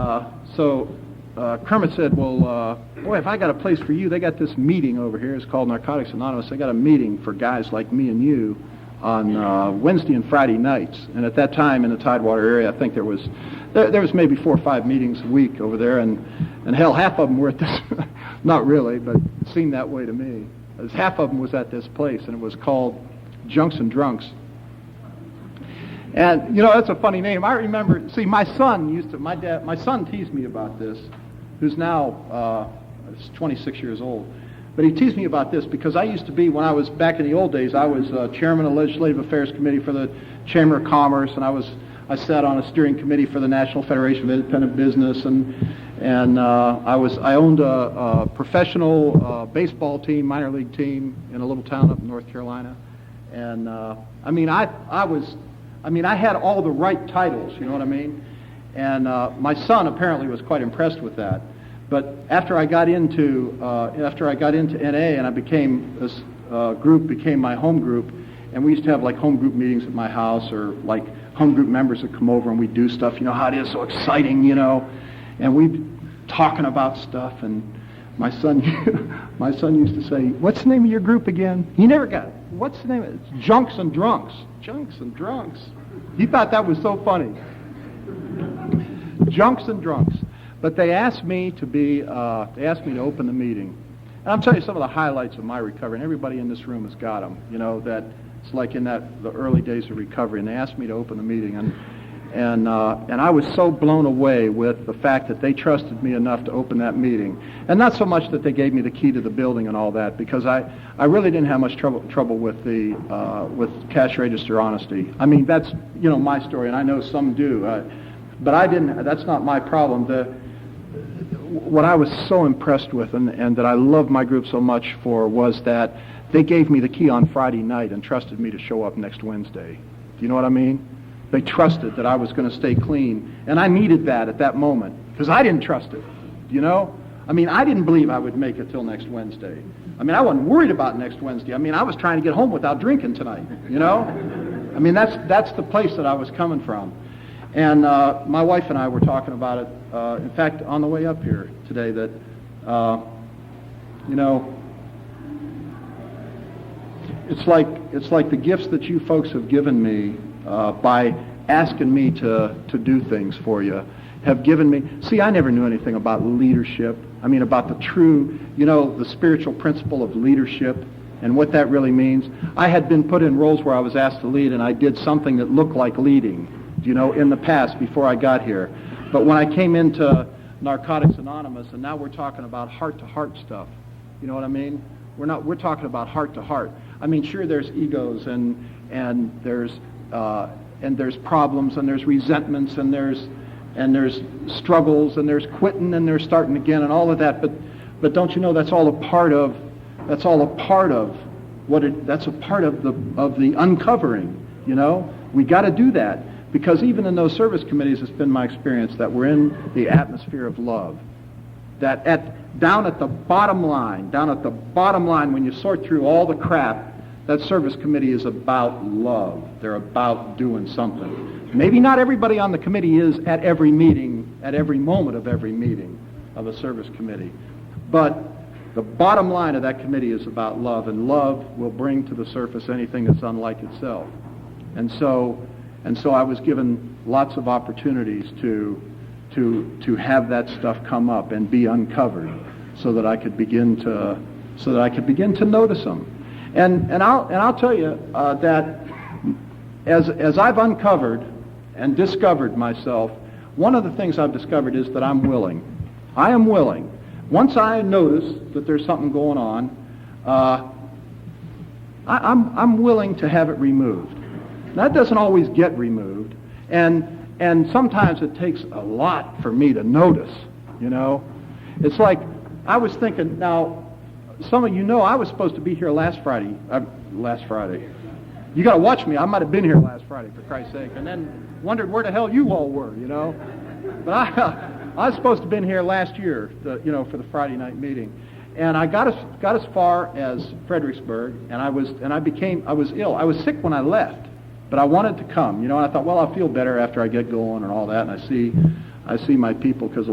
so Kermit said, well, boy, if I got a place for you, they got this meeting over here. It's called Narcotics Anonymous. They got a meeting for guys like me and you on Wednesday and Friday nights. And at that time in the Tidewater area, I think there was maybe 4 or 5 meetings a week over there. And hell, half of them were at this, not really, but it seemed that way to me. Half of them was at this place, and it was called Junks and Drunks. And, you know, that's a funny name. I remember, see, my son teased me about this, who's now 26 years old. But he teased me about this because I used to be, when I was back in the old days, I was chairman of the Legislative Affairs Committee for the Chamber of Commerce, and I I sat on a steering committee for the National Federation of Independent Business, and I owned a professional baseball team, minor league team in a little town up in North Carolina, and I had all the right titles, you know what I mean? And my son apparently was quite impressed with that. But after I got into NA, and I became this group became my home group, and we used to have like home group meetings at my house, or like home group members would come over and we'd do stuff. You know how it is, so exciting, you know. And we'd talking about stuff, and my son used to say, "What's the name of your group again?" He never got it. What's the name of it? It's Junks and Drunks. Junks and Drunks. He thought that was so funny. Junks and Drunks. But they asked me to open the meeting. And I'm telling you some of the highlights of my recovery, and everybody in this room has got them, you know, that it's like in the early days of recovery, and they asked me to open the meeting, and I was so blown away with the fact that they trusted me enough to open that meeting. And not so much that they gave me the key to the building and all that, because I really didn't have much trouble with with cash register honesty. I mean, that's, you know, my story, and I know some do, but I didn't. That's not my problem. What I was so impressed with, and that I love my group so much for, was that they gave me the key on Friday night and trusted me to show up next Wednesday. Do you know what I mean? They trusted that I was going to stay clean, and I needed that at that moment, because I didn't trust it, you know? I mean, I didn't believe I would make it till next Wednesday. I mean, I wasn't worried about next Wednesday. I mean, I was trying to get home without drinking tonight, you know? I mean, that's the place that I was coming from. And my wife and I were talking about it, in fact, on the way up here today, that, you know, it's like the gifts that you folks have given me by asking me to do things for you have given me. See, I never knew anything about leadership. I mean, about the true, you know, the spiritual principle of leadership and what that really means. I had been put in roles where I was asked to lead, and I did something that looked like leading, you know, in the past before I got here. But when I came into Narcotics Anonymous, and now we're talking about heart-to-heart stuff, you know what I mean? We're talking about heart-to-heart. I mean, sure, there's egos, and there's problems, and there's resentments, and there's struggles, and there's quitting, and there's starting again, and all of that. But don't you know that's all a part of the uncovering. You know, we got to do that. Because even in those service committees, it's been my experience that we're in the atmosphere of love. That down at the bottom line, when you sort through all the crap, that service committee is about love. They're about doing something. Maybe not everybody on the committee is at every meeting, at every moment of every meeting of a service committee. But the bottom line of that committee is about love, and love will bring to the surface anything that's unlike itself. And so I was given lots of opportunities to have that stuff come up and be uncovered, so that I could begin to notice them. And I'll tell you that as I've uncovered and discovered myself, one of the things I've discovered is that I'm willing. I am willing. Once I notice that there's something going on, I'm willing to have it removed. That doesn't always get removed, and sometimes it takes a lot for me to notice, you know. It's like, I was thinking, now, some of you know I was supposed to be here last Friday. You got to watch me. I might have been here last Friday, for Christ's sake, and then wondered where the hell you all were, you know. But I was supposed to have been here last year, you know, for the Friday night meeting. And I got as far as Fredericksburg, and I was ill. I was sick when I left. But I wanted to come, you know, and I thought, well, I'll feel better after I get going and all that. And I see my people, because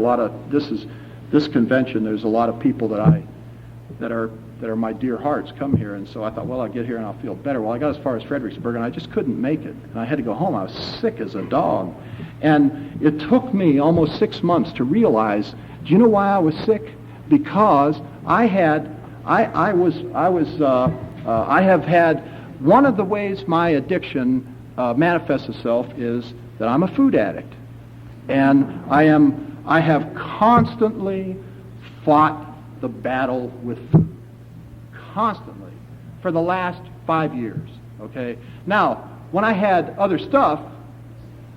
this convention, there's a lot of people that are my dear hearts come here. And so I thought, well, I'll get here and I'll feel better. Well, I got as far as Fredericksburg, and I just couldn't make it. And I had to go home. I was sick as a dog. And it took me almost 6 months to realize, do you know why I was sick? Because I have had, one of the ways my addiction manifests itself is that I'm a food addict. And I have constantly fought the battle with food. Constantly. For the last 5 years. Okay? Now, when I had other stuff,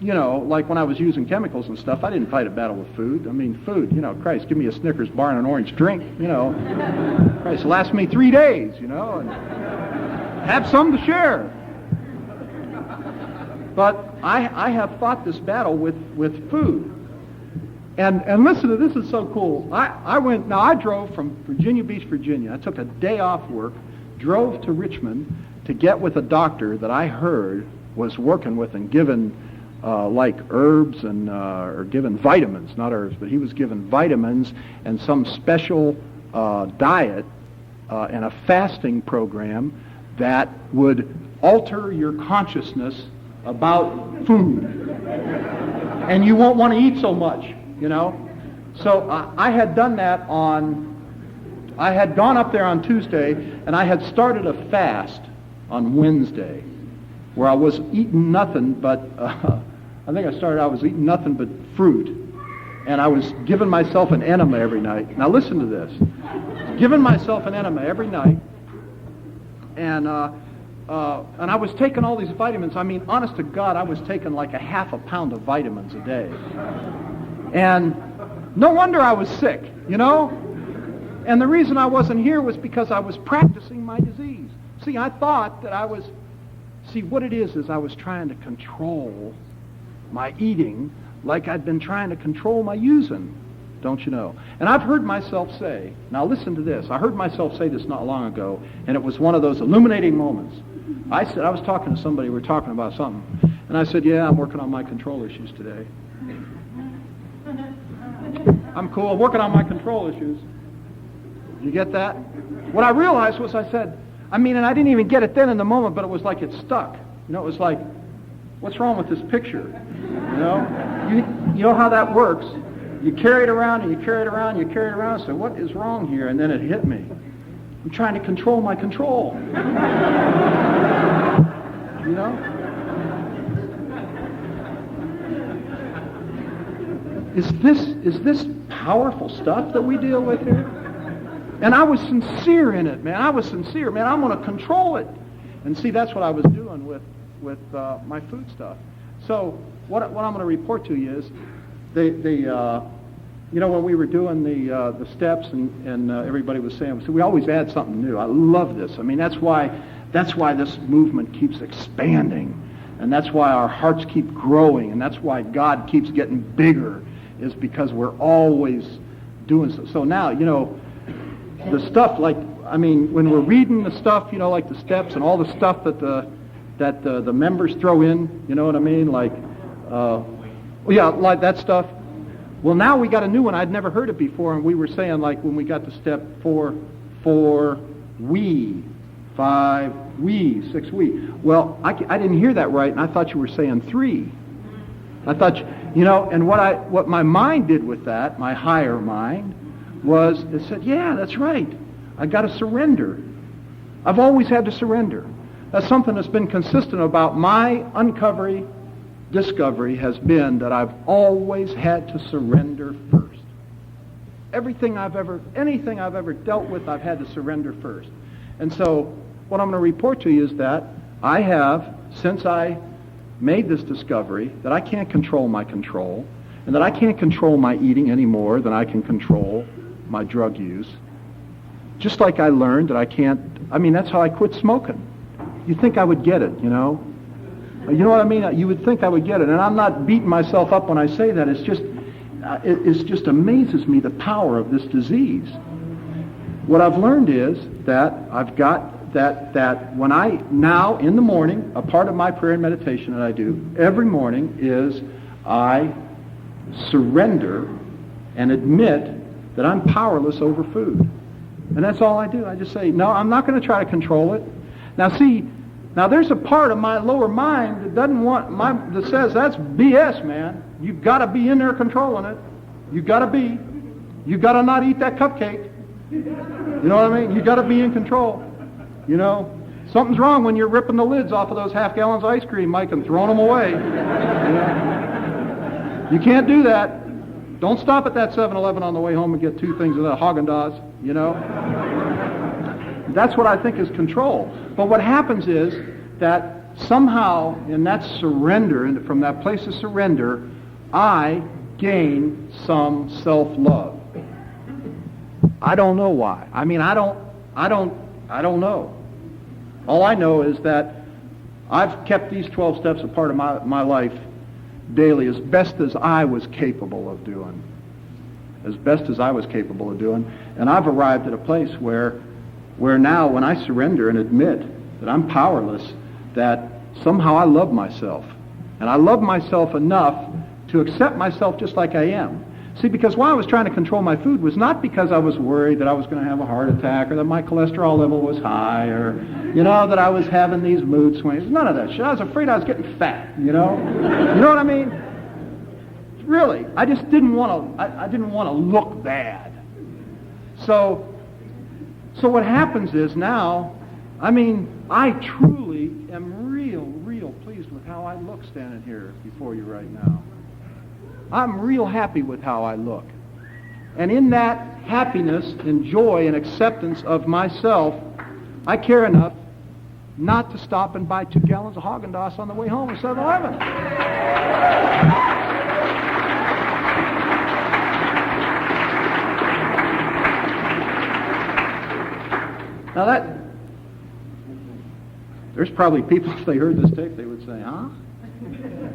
like when I was using chemicals and stuff, I didn't fight a battle with food. I mean, food, Christ, give me a Snickers bar and an orange drink, Christ, last me 3 days, and have some to share. But I have fought this battle with food. And listen to this, is so cool. I drove from Virginia Beach, Virginia. I took a day off work, drove to Richmond to get with a doctor that I heard was working with and given like herbs and or given vitamins, not herbs, but he was given vitamins and some special diet and a fasting program that would alter your consciousness about food. And you won't want to eat so much, So I had done that I had gone up there on Tuesday, and I had started a fast on Wednesday, where I was eating nothing but, I was eating nothing but fruit, and I was giving myself an enema every night. Now listen to this. Giving myself an enema every night, and I was taking all these vitamins. I mean, honest to God, I was taking like a half a pound of vitamins a day. And no wonder I was sick, And the reason I wasn't here was because I was practicing my disease. See, I thought that what it is I was trying to control my eating like I'd been trying to control my using, don't you know? And I've heard myself say, now listen to this, I heard myself say this not long ago, and it was one of those illuminating moments. I was talking to somebody, we were talking about something, and I said, yeah, I'm working on my control issues today. I'm cool, I'm working on my control issues. You get that? What I realized was I said, and I didn't even get it then in the moment, but it was like it stuck. It was like, what's wrong with this picture? You know how that works. You carry it around and you carry it around and you carry it around. So what is wrong here? And then it hit me. I'm trying to control my control. Is this powerful stuff that we deal with here? And I was sincere in it, man. I was sincere, man. I'm going to control it. And see, that's what I was doing with my food stuff. So what I'm going to report to you is, when we were doing the steps and everybody was saying, so we always add something new. I love this. That's why this movement keeps expanding, and that's why our hearts keep growing, and that's why God keeps getting bigger, is because we're always doing so. So now, the stuff when we're reading the stuff, like the steps and all the stuff that the members throw in, you know what I mean? Like that stuff. Well, now we got a new one. I'd never heard it before, and we were saying, like, when we got to step 4, we, 5, we, 6, we. Well, I didn't hear that right, and I thought you were saying 3. I thought, and what my mind did with that, my higher mind, was it said, yeah, that's right. I got to surrender. I've always had to surrender. That's something that's been consistent about my discovery has been that I've always had to surrender first. Anything I've ever dealt with, I've had to surrender first. And so what I'm going to report to you is that I have, since I made this discovery, that I can't control my control, and that I can't control my eating any more than I can control my drug use. Just like I learned that I can't, that's how I quit smoking. You'd think I would get it, You know what I mean? You would think I would get it. And I'm not beating myself up when I say that. It's just, it just amazes me the power of this disease. What I've learned is that I've got that when now in the morning, a part of my prayer and meditation that I do every morning is I surrender and admit that I'm powerless over food. And that's all I do. I just say, no, I'm not going to try to control it. Now there's a part of my lower mind that that says that's BS, man. You've got to be in there controlling it. You've got to not eat that cupcake. You know what I mean? You've got to be in control. Something's wrong when you're ripping the lids off of those half gallons of ice cream, Mike, and throwing them away. You can't do that. Don't stop at that 7-Eleven on the way home and get 2 things of that Haagen-Dazs, That's what I think is control. But what happens is that somehow in that surrender, and from that place of surrender, I gain some self-love. I don't know why. I mean, I don't know. All I know is that I've kept these 12 steps a part of my life daily as best as I was capable of doing. As best as I was capable of doing. And I've arrived at a place where now when I surrender and admit that I'm powerless, that somehow I love myself. And I love myself enough to accept myself just like I am. See, because why I was trying to control my food was not because I was worried that I was going to have a heart attack or that my cholesterol level was high or, that I was having these mood swings. None of that shit. I was afraid I was getting fat, You know what I mean? Really, I just didn't want to, I didn't want to look bad. So what happens is now, I truly am real pleased with how I look standing here before you right now. I'm real happy with how I look. And in that happiness and joy and acceptance of myself, I care enough not to stop and buy 2 gallons of Haagen-Dazs on the way home at 7-Eleven. Now there's probably people, if they heard this tape, they would say, huh?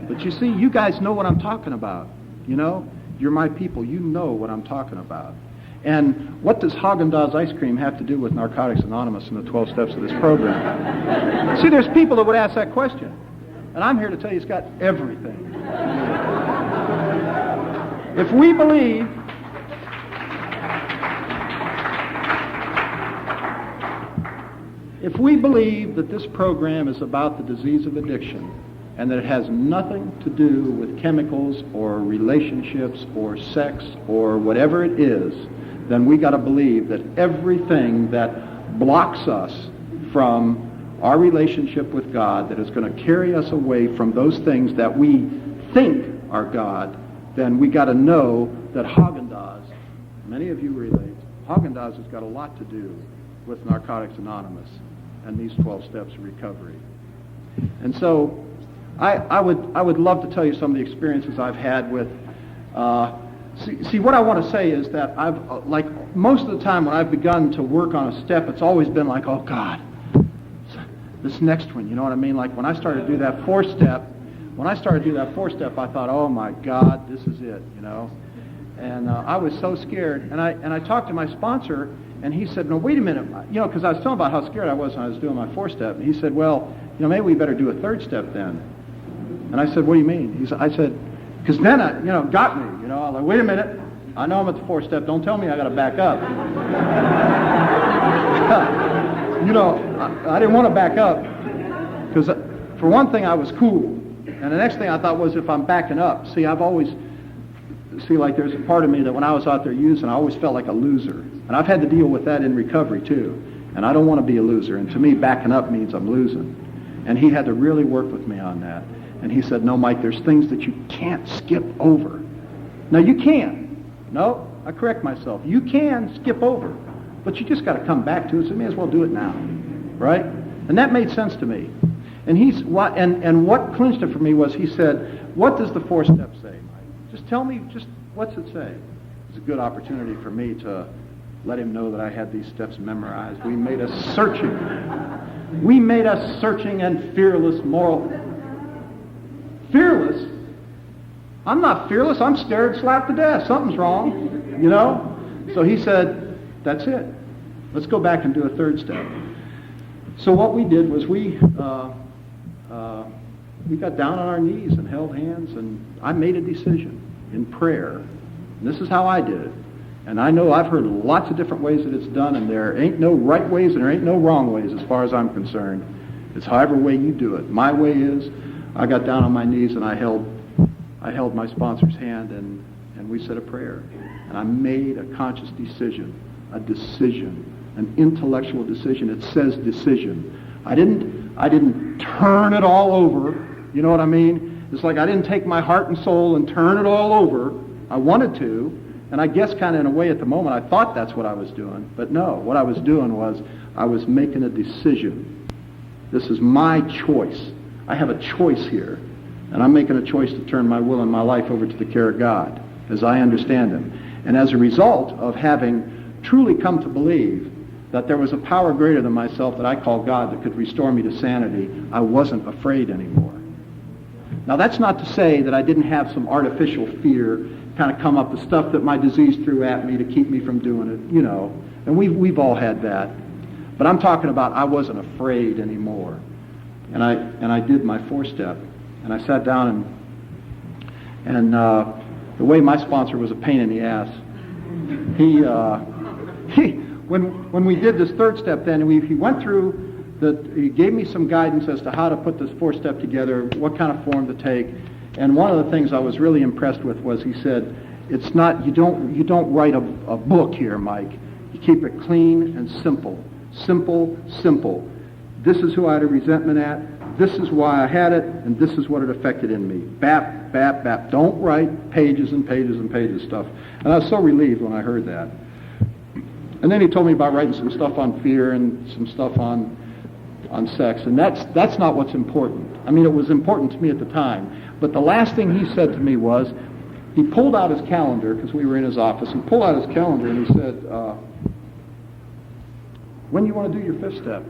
But you see, you guys know what I'm talking about. You're my people. You know what I'm talking about. And what does Haagen-Dazs ice cream have to do with Narcotics Anonymous and the 12 steps of this program? See, there's people that would ask that question. And I'm here to tell you it's got everything. If we believe that this program is about the disease of addiction, and that it has nothing to do with chemicals or relationships or sex or whatever it is, then we got to believe that everything that blocks us from our relationship with God, that is going to carry us away from those things that we think are God, then we got to know that Haagen-Dazs, many of you relate, Haagen-Dazs has got a lot to do with Narcotics Anonymous and these 12 steps of recovery. And so I would love to tell you some of the experiences I've had with, see what I want to say is that I've, like most of the time when I've begun to work on a step, it's always been like, oh God, this next one, you know what I mean? Like when I started to do that 4th step, I thought, oh my God, this is it, And I was so scared, and I talked to my sponsor, and he said, no, wait a minute, because I was telling about how scared I was when I was doing my 4th step, and he said, well, maybe we better do a 3rd step then. And I said, what do you mean? I said, because then got me, I was like, wait a minute, I know I'm at the 4th step, don't tell me I got to back up. I didn't want to back up, because for one thing, I was cool, and the next thing I thought was if I'm backing up, like there's a part of me that when I was out there using, I always felt like a loser, and I've had to deal with that in recovery too, and I don't want to be a loser, and to me, backing up means I'm losing, and he had to really work with me on that. And he said, no, Mike, there's things that you can't skip over. Now, you can. No, I correct myself. You can skip over, but you just got to come back to it, so you may as well do it now, right? And that made sense to me. And what clinched it for me was he said, what does the 4th step say, Mike? Just tell me, what's it say? It's a good opportunity for me to let him know that I had these steps memorized. We made a searching and fearless moral... Fearless? I'm not fearless. I'm scared slapped to death. Something's wrong, So he said, that's it. Let's go back and do a 3rd step. So what we did was we got down on our knees and held hands, and I made a decision in prayer. And this is how I did it. And I know I've heard lots of different ways that it's done, and there ain't no right ways and there ain't no wrong ways as far as I'm concerned. It's however way you do it. My way is I got down on my knees and I held my sponsor's hand and we said a prayer. And I made a conscious decision, an intellectual decision. It says decision. I didn't turn it all over. You know what I mean? It's like I didn't take my heart and soul and turn it all over. I wanted to, and I guess kind of in a way at the moment I thought that's what I was doing. But no, what I was doing was I was making a decision. This is my choice. I have a choice here, and I'm making a choice to turn my will and my life over to the care of God, as I understand Him. And as a result of having truly come to believe that there was a power greater than myself that I call God that could restore me to sanity, I wasn't afraid anymore. Now, that's not to say that I didn't have some artificial fear kind of come up, the stuff that my disease threw at me to keep me from doing it, and we've all had that. But I'm talking about I wasn't afraid anymore. And I did my 4-step, and I sat down and the way my sponsor was a pain in the ass, when we did this 3rd step, then he went through he gave me some guidance as to how to put this 4-step together, what kind of form to take. And one of the things I was really impressed with was he said, "It's not you don't write a book here, Mike. You keep it clean and simple, simple, simple. This is who I had a resentment at. This is why I had it, and this is what it affected in me. Bap, bap, bap. Don't write pages and pages and pages of stuff." And I was so relieved when I heard that. And then he told me about writing some stuff on fear and some stuff on sex, and that's not what's important. I mean, it was important to me at the time. But the last thing he said to me was, he pulled out his calendar, because we were in his office, he pulled out his calendar and he said, "When do you want to do your 5th step?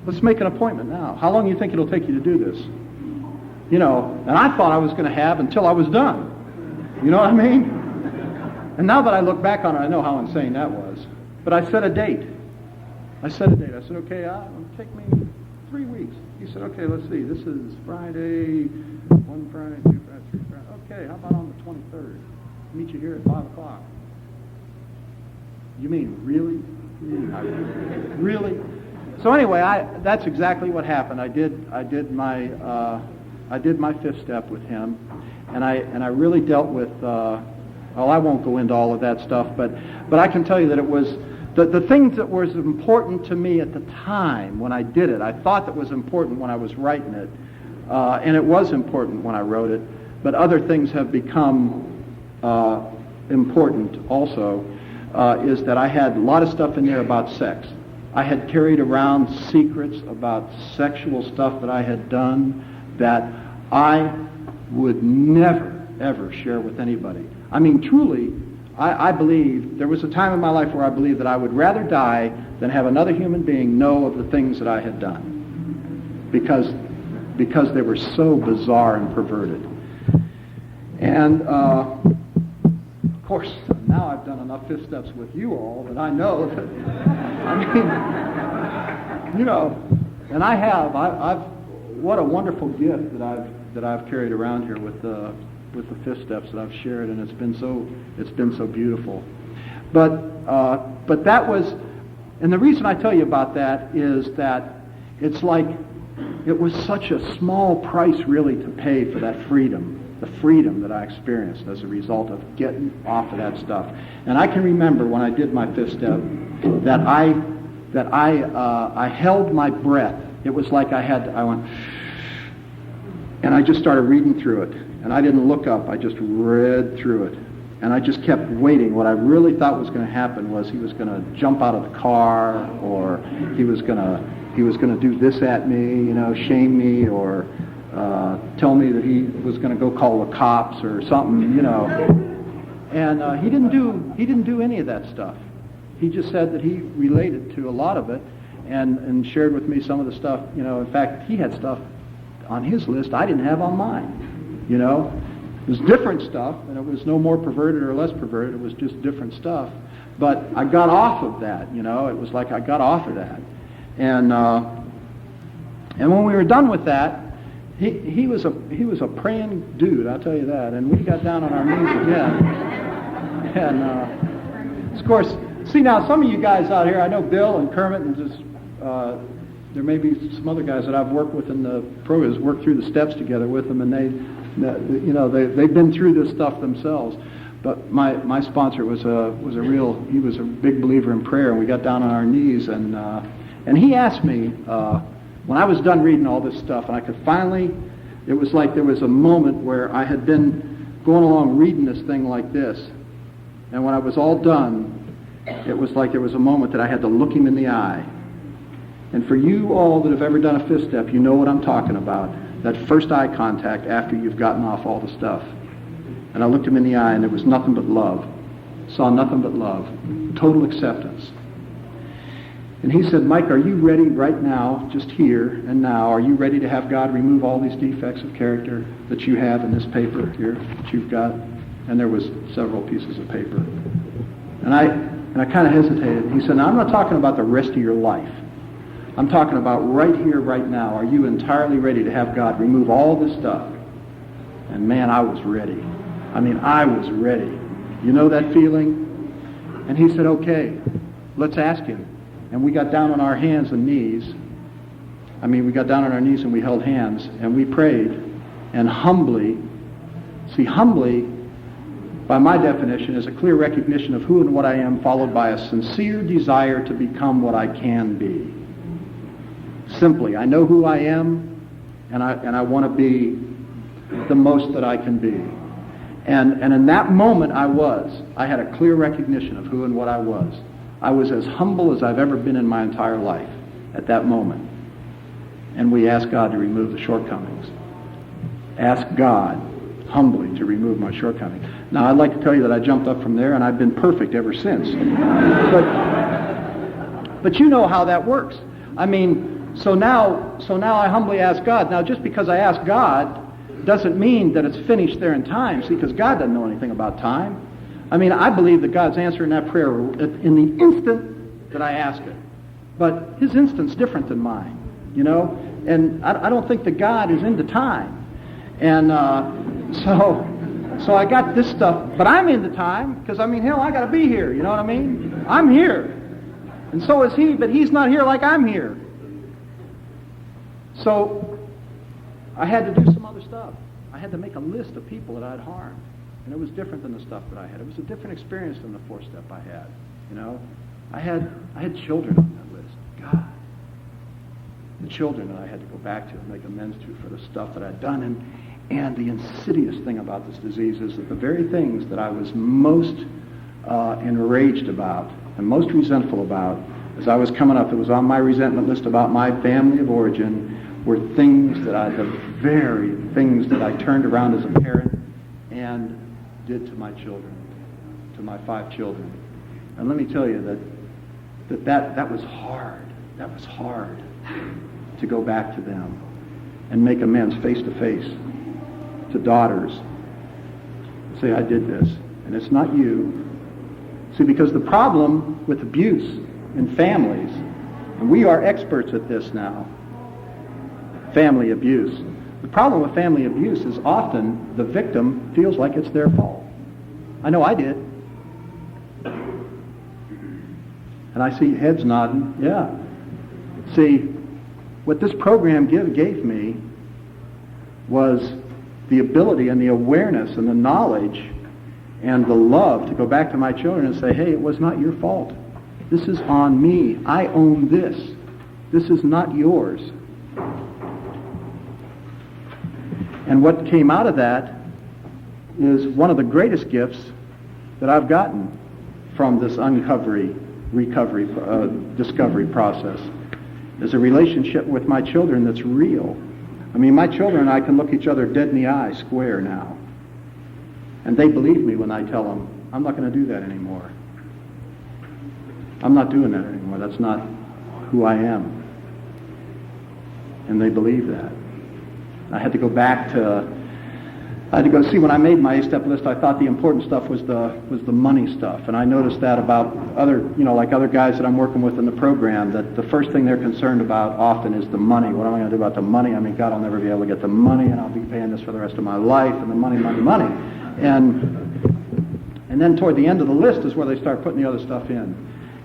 Let's make an appointment now. How long do you think it'll take you to do this?" And I thought I was going to have until I was done. You know what I mean? And now that I look back on it, I know how insane that was. But I set a date. I said, okay, it'll take me 3 weeks. He said, okay, let's see. This is Friday, 1 Friday, 2 Friday, 3 Friday. Okay, how about on the 23rd? Meet you here at 5 o'clock. You mean, really? Really? So anyway, that's exactly what happened. I did my 5th step with him, and I really dealt with. Well, I won't go into all of that stuff, but I can tell you that it was the things that was important to me at the time when I did it. I thought that was important when I was writing it, and it was important when I wrote it. But other things have become important also. Is that I had a lot of stuff in there about sex. I had carried around secrets about sexual stuff that I had done that I would never, ever share with anybody. I mean, truly, I believe, there was a time in my life where I believed that I would rather die than have another human being know of the things that I had done. Because they were so bizarre and perverted. And, of course, now I've done enough 5th steps with you all that I know that, and I have. I've what a wonderful gift that I've carried around here with the 5th steps that I've shared, and it's been so beautiful. But that was, and the reason I tell you about that is that it's like it was such a small price really to pay for that freedom. The freedom that I experienced as a result of getting off of that stuff. And I can remember when I did my 5th step that I held my breath. It was like I went, and I just started reading through it. And I didn't look up, I just read through it. And I just kept waiting. What I really thought was going to happen was he was going to jump out of the car, or he was going to do this at me, shame me, or tell me that he was going to go call the cops or something, And he didn't do any of that stuff. He just said that he related to a lot of it, and shared with me some of the stuff. In fact, he had stuff on his list I didn't have on mine. It was different stuff, and it was no more perverted or less perverted. It was just different stuff. But I got off of that. It was like I got off of that, and when we were done with that. He was a praying dude, I'll tell you that. And we got down on our knees again. And of course, see now some of you guys out here, I know Bill and Kermit, and just there may be some other guys that I've worked with in the programs, worked through the steps together with them, and they've been through this stuff themselves. But my sponsor was a big believer in prayer, and we got down on our knees, and he asked me. When I was done reading all this stuff, and I could finally, it was like there was a moment where I had been going along reading this thing like this, and when I was all done, it was like there was a moment that I had to look him in the eye, And for you all that have ever done a fifth step, you know what I'm talking about. That first eye contact after you've gotten off all the stuff. And I looked him in the eye and there was nothing but love. Saw nothing but love. Total acceptance. And he said, Mike, are you ready right now, just here and now, are you ready to have God remove all these defects of character that you have in this paper here that you've got? And there was several pieces of paper. And I kind of hesitated. He said, now I'm not talking about the rest of your life. I'm talking about right here, right now. Are you entirely ready to have God remove all this stuff? And man, I was ready. I mean, I was ready. You know that feeling? And he said, okay, let's ask him. And we got down on our hands and knees. We got down on our knees and we held hands and we prayed. And humbly, humbly, by my definition, is a clear recognition of who and what I am, followed by a sincere desire to become what I can be. Simply, I know who I am, and I want to be the most that I can be. And in that moment I had a clear recognition of who and what I was. I was as humble as I've ever been in my entire life at that moment. And we asked God to remove the shortcomings. Ask God humbly to remove my shortcomings. Now, I'd like to tell you that I jumped up from there and I've been perfect ever since. But you know how that works. So now I humbly ask God. Now, just because I ask God doesn't mean that it's finished there in time. See, because God doesn't know anything about time. I believe that God's answering that prayer in the instant that I ask it. But his instant's different than mine, And I don't think that God is into time. And so I got this stuff. But I'm into time because, hell, I got to be here. You know what I mean? I'm here. And so is he, but he's not here like I'm here. So I had to do some other stuff. I had to make a list of people that I'd harmed. And it was different than the stuff that I had. It was a different experience than the fourth step I had. I had children on that list. God. The children that I had to go back to and make amends to for the stuff that I'd done. And the insidious thing about this disease is that the very things that I was most enraged about and most resentful about as I was coming up, it was on my resentment list about my family of origin, were the very things that I turned around as a parent and did to my children, to my 5 children. And let me tell you that was hard. That was hard to go back to them and make amends face to face to daughters. Say, I did this, and it's not you. See, because the problem with abuse in families, and we are experts at this now, family abuse. The problem with family abuse is often the victim feels like it's their fault. I know I did. And I see heads nodding. Yeah. See, what this program gave me was the ability and the awareness and the knowledge and the love to go back to my children and say, hey, it was not your fault. This is on me. I own this. This is not yours. And what came out of that is one of the greatest gifts that I've gotten from this discovery process is a relationship with my children that's real. My children and I can look each other dead in the eye square now. And they believe me when I tell them, I'm not going to do that anymore. I'm not doing that anymore. That's not who I am. And they believe that. I had to go see, when I made my 8-step list, I thought the important stuff was the money stuff. And I noticed that about other guys that I'm working with in the program, that the first thing they're concerned about often is the money. What am I going to do about the money? God, I'll never be able to get the money, and I'll be paying this for the rest of my life, and the money. And then toward the end of the list is where they start putting the other stuff in.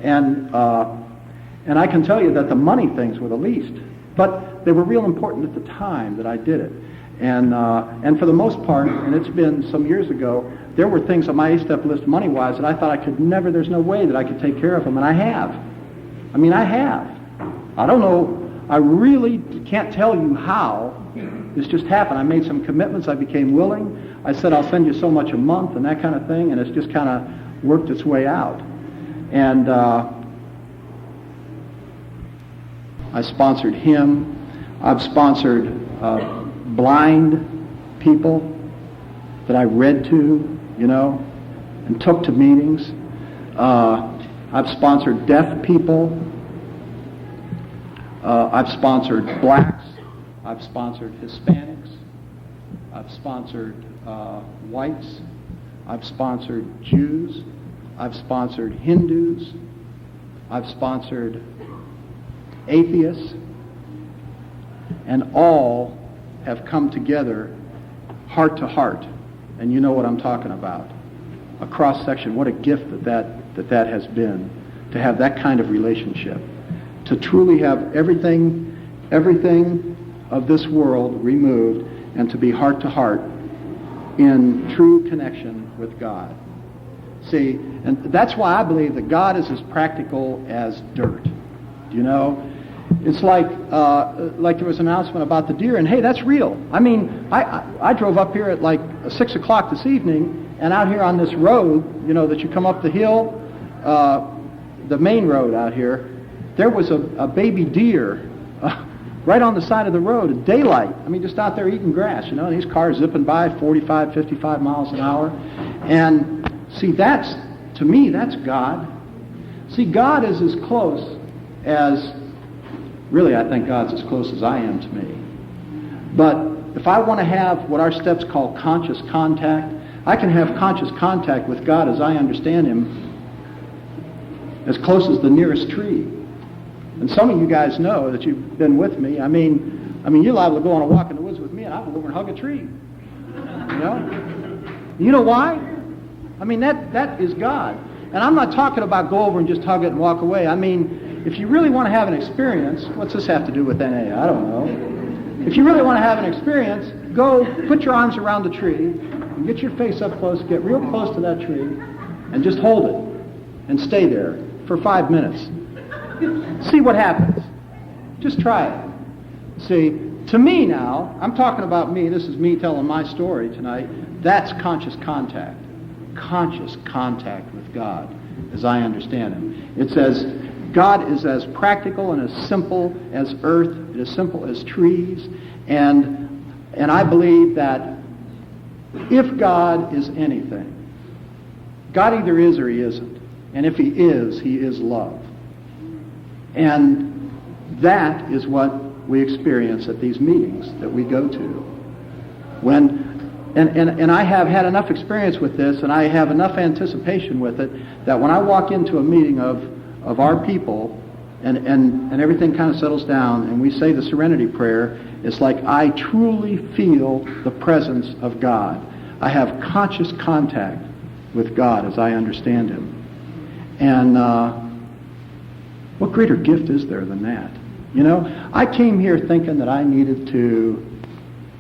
And I can tell you that the money things were the least. But they were real important at the time that I did it. And for the most part, and it's been some years ago, there were things on my 8-step list money-wise that I thought I could never, there's no way that I could take care of them, and I have. I have. I don't know, I really can't tell you how this just happened. I made some commitments, I became willing. I said, I'll send you so much a month and that kind of thing, and it's just kind of worked its way out. And I sponsored him. I've sponsored blind people that I read to, and took to meetings. I've sponsored deaf people. I've sponsored blacks. I've sponsored Hispanics. I've sponsored whites. I've sponsored Jews. I've sponsored Hindus. I've sponsored atheists. And all have come together heart to heart. And you know what I'm talking about. A cross-section, what a gift that has been, to have that kind of relationship. To truly have everything of this world removed and to be heart to heart in true connection with God. See, and that's why I believe that God is as practical as dirt. It's like there was an announcement about the deer, and hey, that's real. I mean, I drove up here at like 6 o'clock this evening, and out here on this road, that you come up the hill, the main road out here, there was a baby deer right on the side of the road at daylight. I mean, just out there eating grass, and these cars zipping by 45, 55 miles an hour. And see, to me, that's God. See, God is as close as, really, I think God's as close as I am to me. But if I want to have what our steps call conscious contact, I can have conscious contact with God as I understand Him, as close as the nearest tree. And some of you guys know that you've been with me. I mean, you're liable to go on a walk in the woods with me, and I'll go over and hug a tree. You know why? I mean, that is God. And I'm not talking about go over and just hug it and walk away. I mean, if you really want to have an experience, what's this have to do with NA? I don't know. If you really want to have an experience, go put your arms around the tree and get your face up close, get real close to that tree, and just hold it and stay there for 5 minutes. See what happens. Just try it. See, to me now, I'm talking about me, this is me telling my story tonight, that's conscious contact. Conscious contact with God, as I understand Him. It says, God is as practical and as simple as earth, as simple as trees, and I believe that if God is anything, God either is or He isn't. And if He is love. And that is what we experience at these meetings that we go to. And I have had enough experience with this, and I have enough anticipation with it, that when I walk into a meeting of our people, and everything kind of settles down, and we say the serenity prayer, it's like I truly feel the presence of God. I have conscious contact with God as I understand Him. And what greater gift is there than that? I came here thinking that I needed to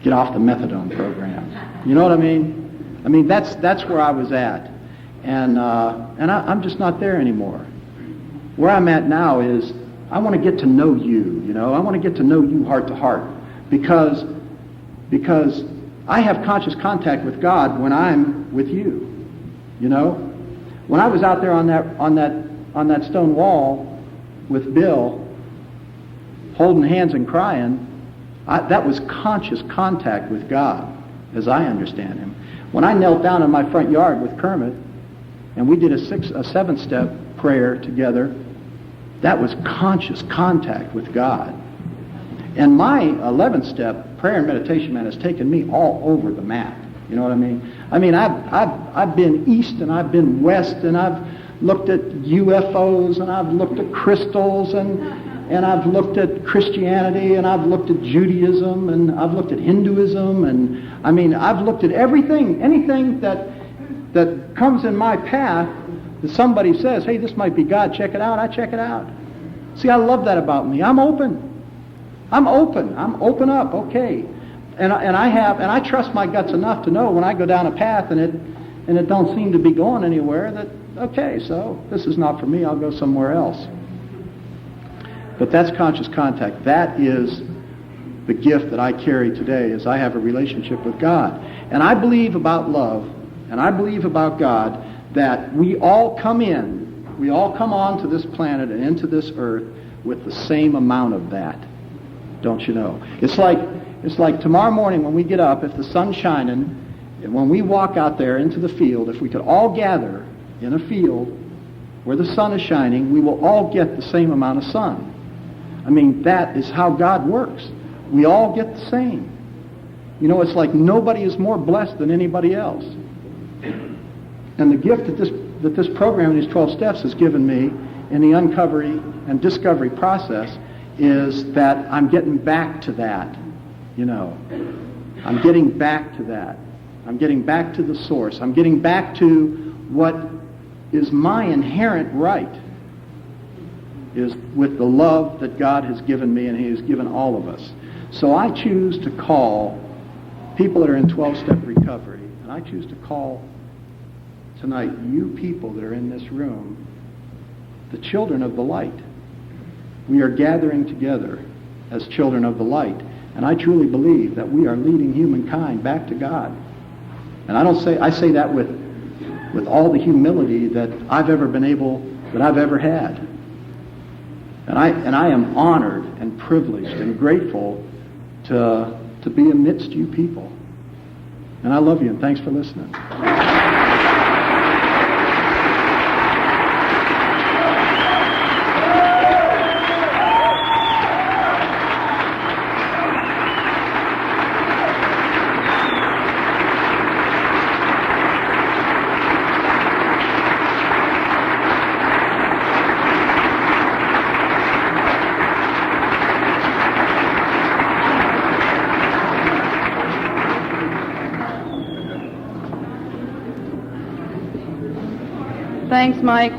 get off the methadone program. You know what I mean? I mean, that's where I was at. And I'm just not there anymore. Where I'm at now is I want to get to know you, I want to get to know you heart to heart. Because I have conscious contact with God when I'm with you. When I was out there on that stone wall with Bill, holding hands and crying, that was conscious contact with God, as I understand Him. When I knelt down in my front yard with Kermit, and we did a 7-step prayer together, that was conscious contact with God. And my 11th-step prayer and meditation, man, has taken me all over the map. You know what I mean? I mean, I've been east and I've been west, and I've looked at UFOs, and I've looked at crystals, and I've looked at Christianity, and I've looked at Judaism, and I've looked at Hinduism, and I mean, I've looked at anything that comes in my path that somebody says, hey, this might be God, check it out, I check it out. See, I love that about me. I'm open up, okay. And I trust my guts enough to know when I go down a path and it don't seem to be going anywhere, that, okay, so this is not for me, I'll go somewhere else. But that's conscious contact. That is the gift that I carry today, is I have a relationship with God. And I believe about love, and I believe about God, that we all come on to this planet and into this earth with the same amount of that. Don't you know? It's like tomorrow morning when we get up, if the sun's shining, and when we walk out there into the field, if we could all gather in a field where the sun is shining, we will all get the same amount of sun. I mean, that is how God works. We all get the same. You know, it's like nobody is more blessed than anybody else. And the gift that this program, these 12 steps, has given me in the uncovery and discovery process is that I'm getting back to that, you know. I'm getting back to that. I'm getting back to the source. I'm getting back to what is my inherent right, is with the love that God has given me and He has given all of us. So I choose to call people that are in 12-step recovery, and I choose to call tonight you people that are in this room the children of the light. We are gathering together as children of the light, and I truly believe that we are leading humankind back to God. And I say that with all the humility that I've ever had. And I am honored and privileged and grateful to be amidst you people. And I love you, and thanks for listening. Thanks, Mike.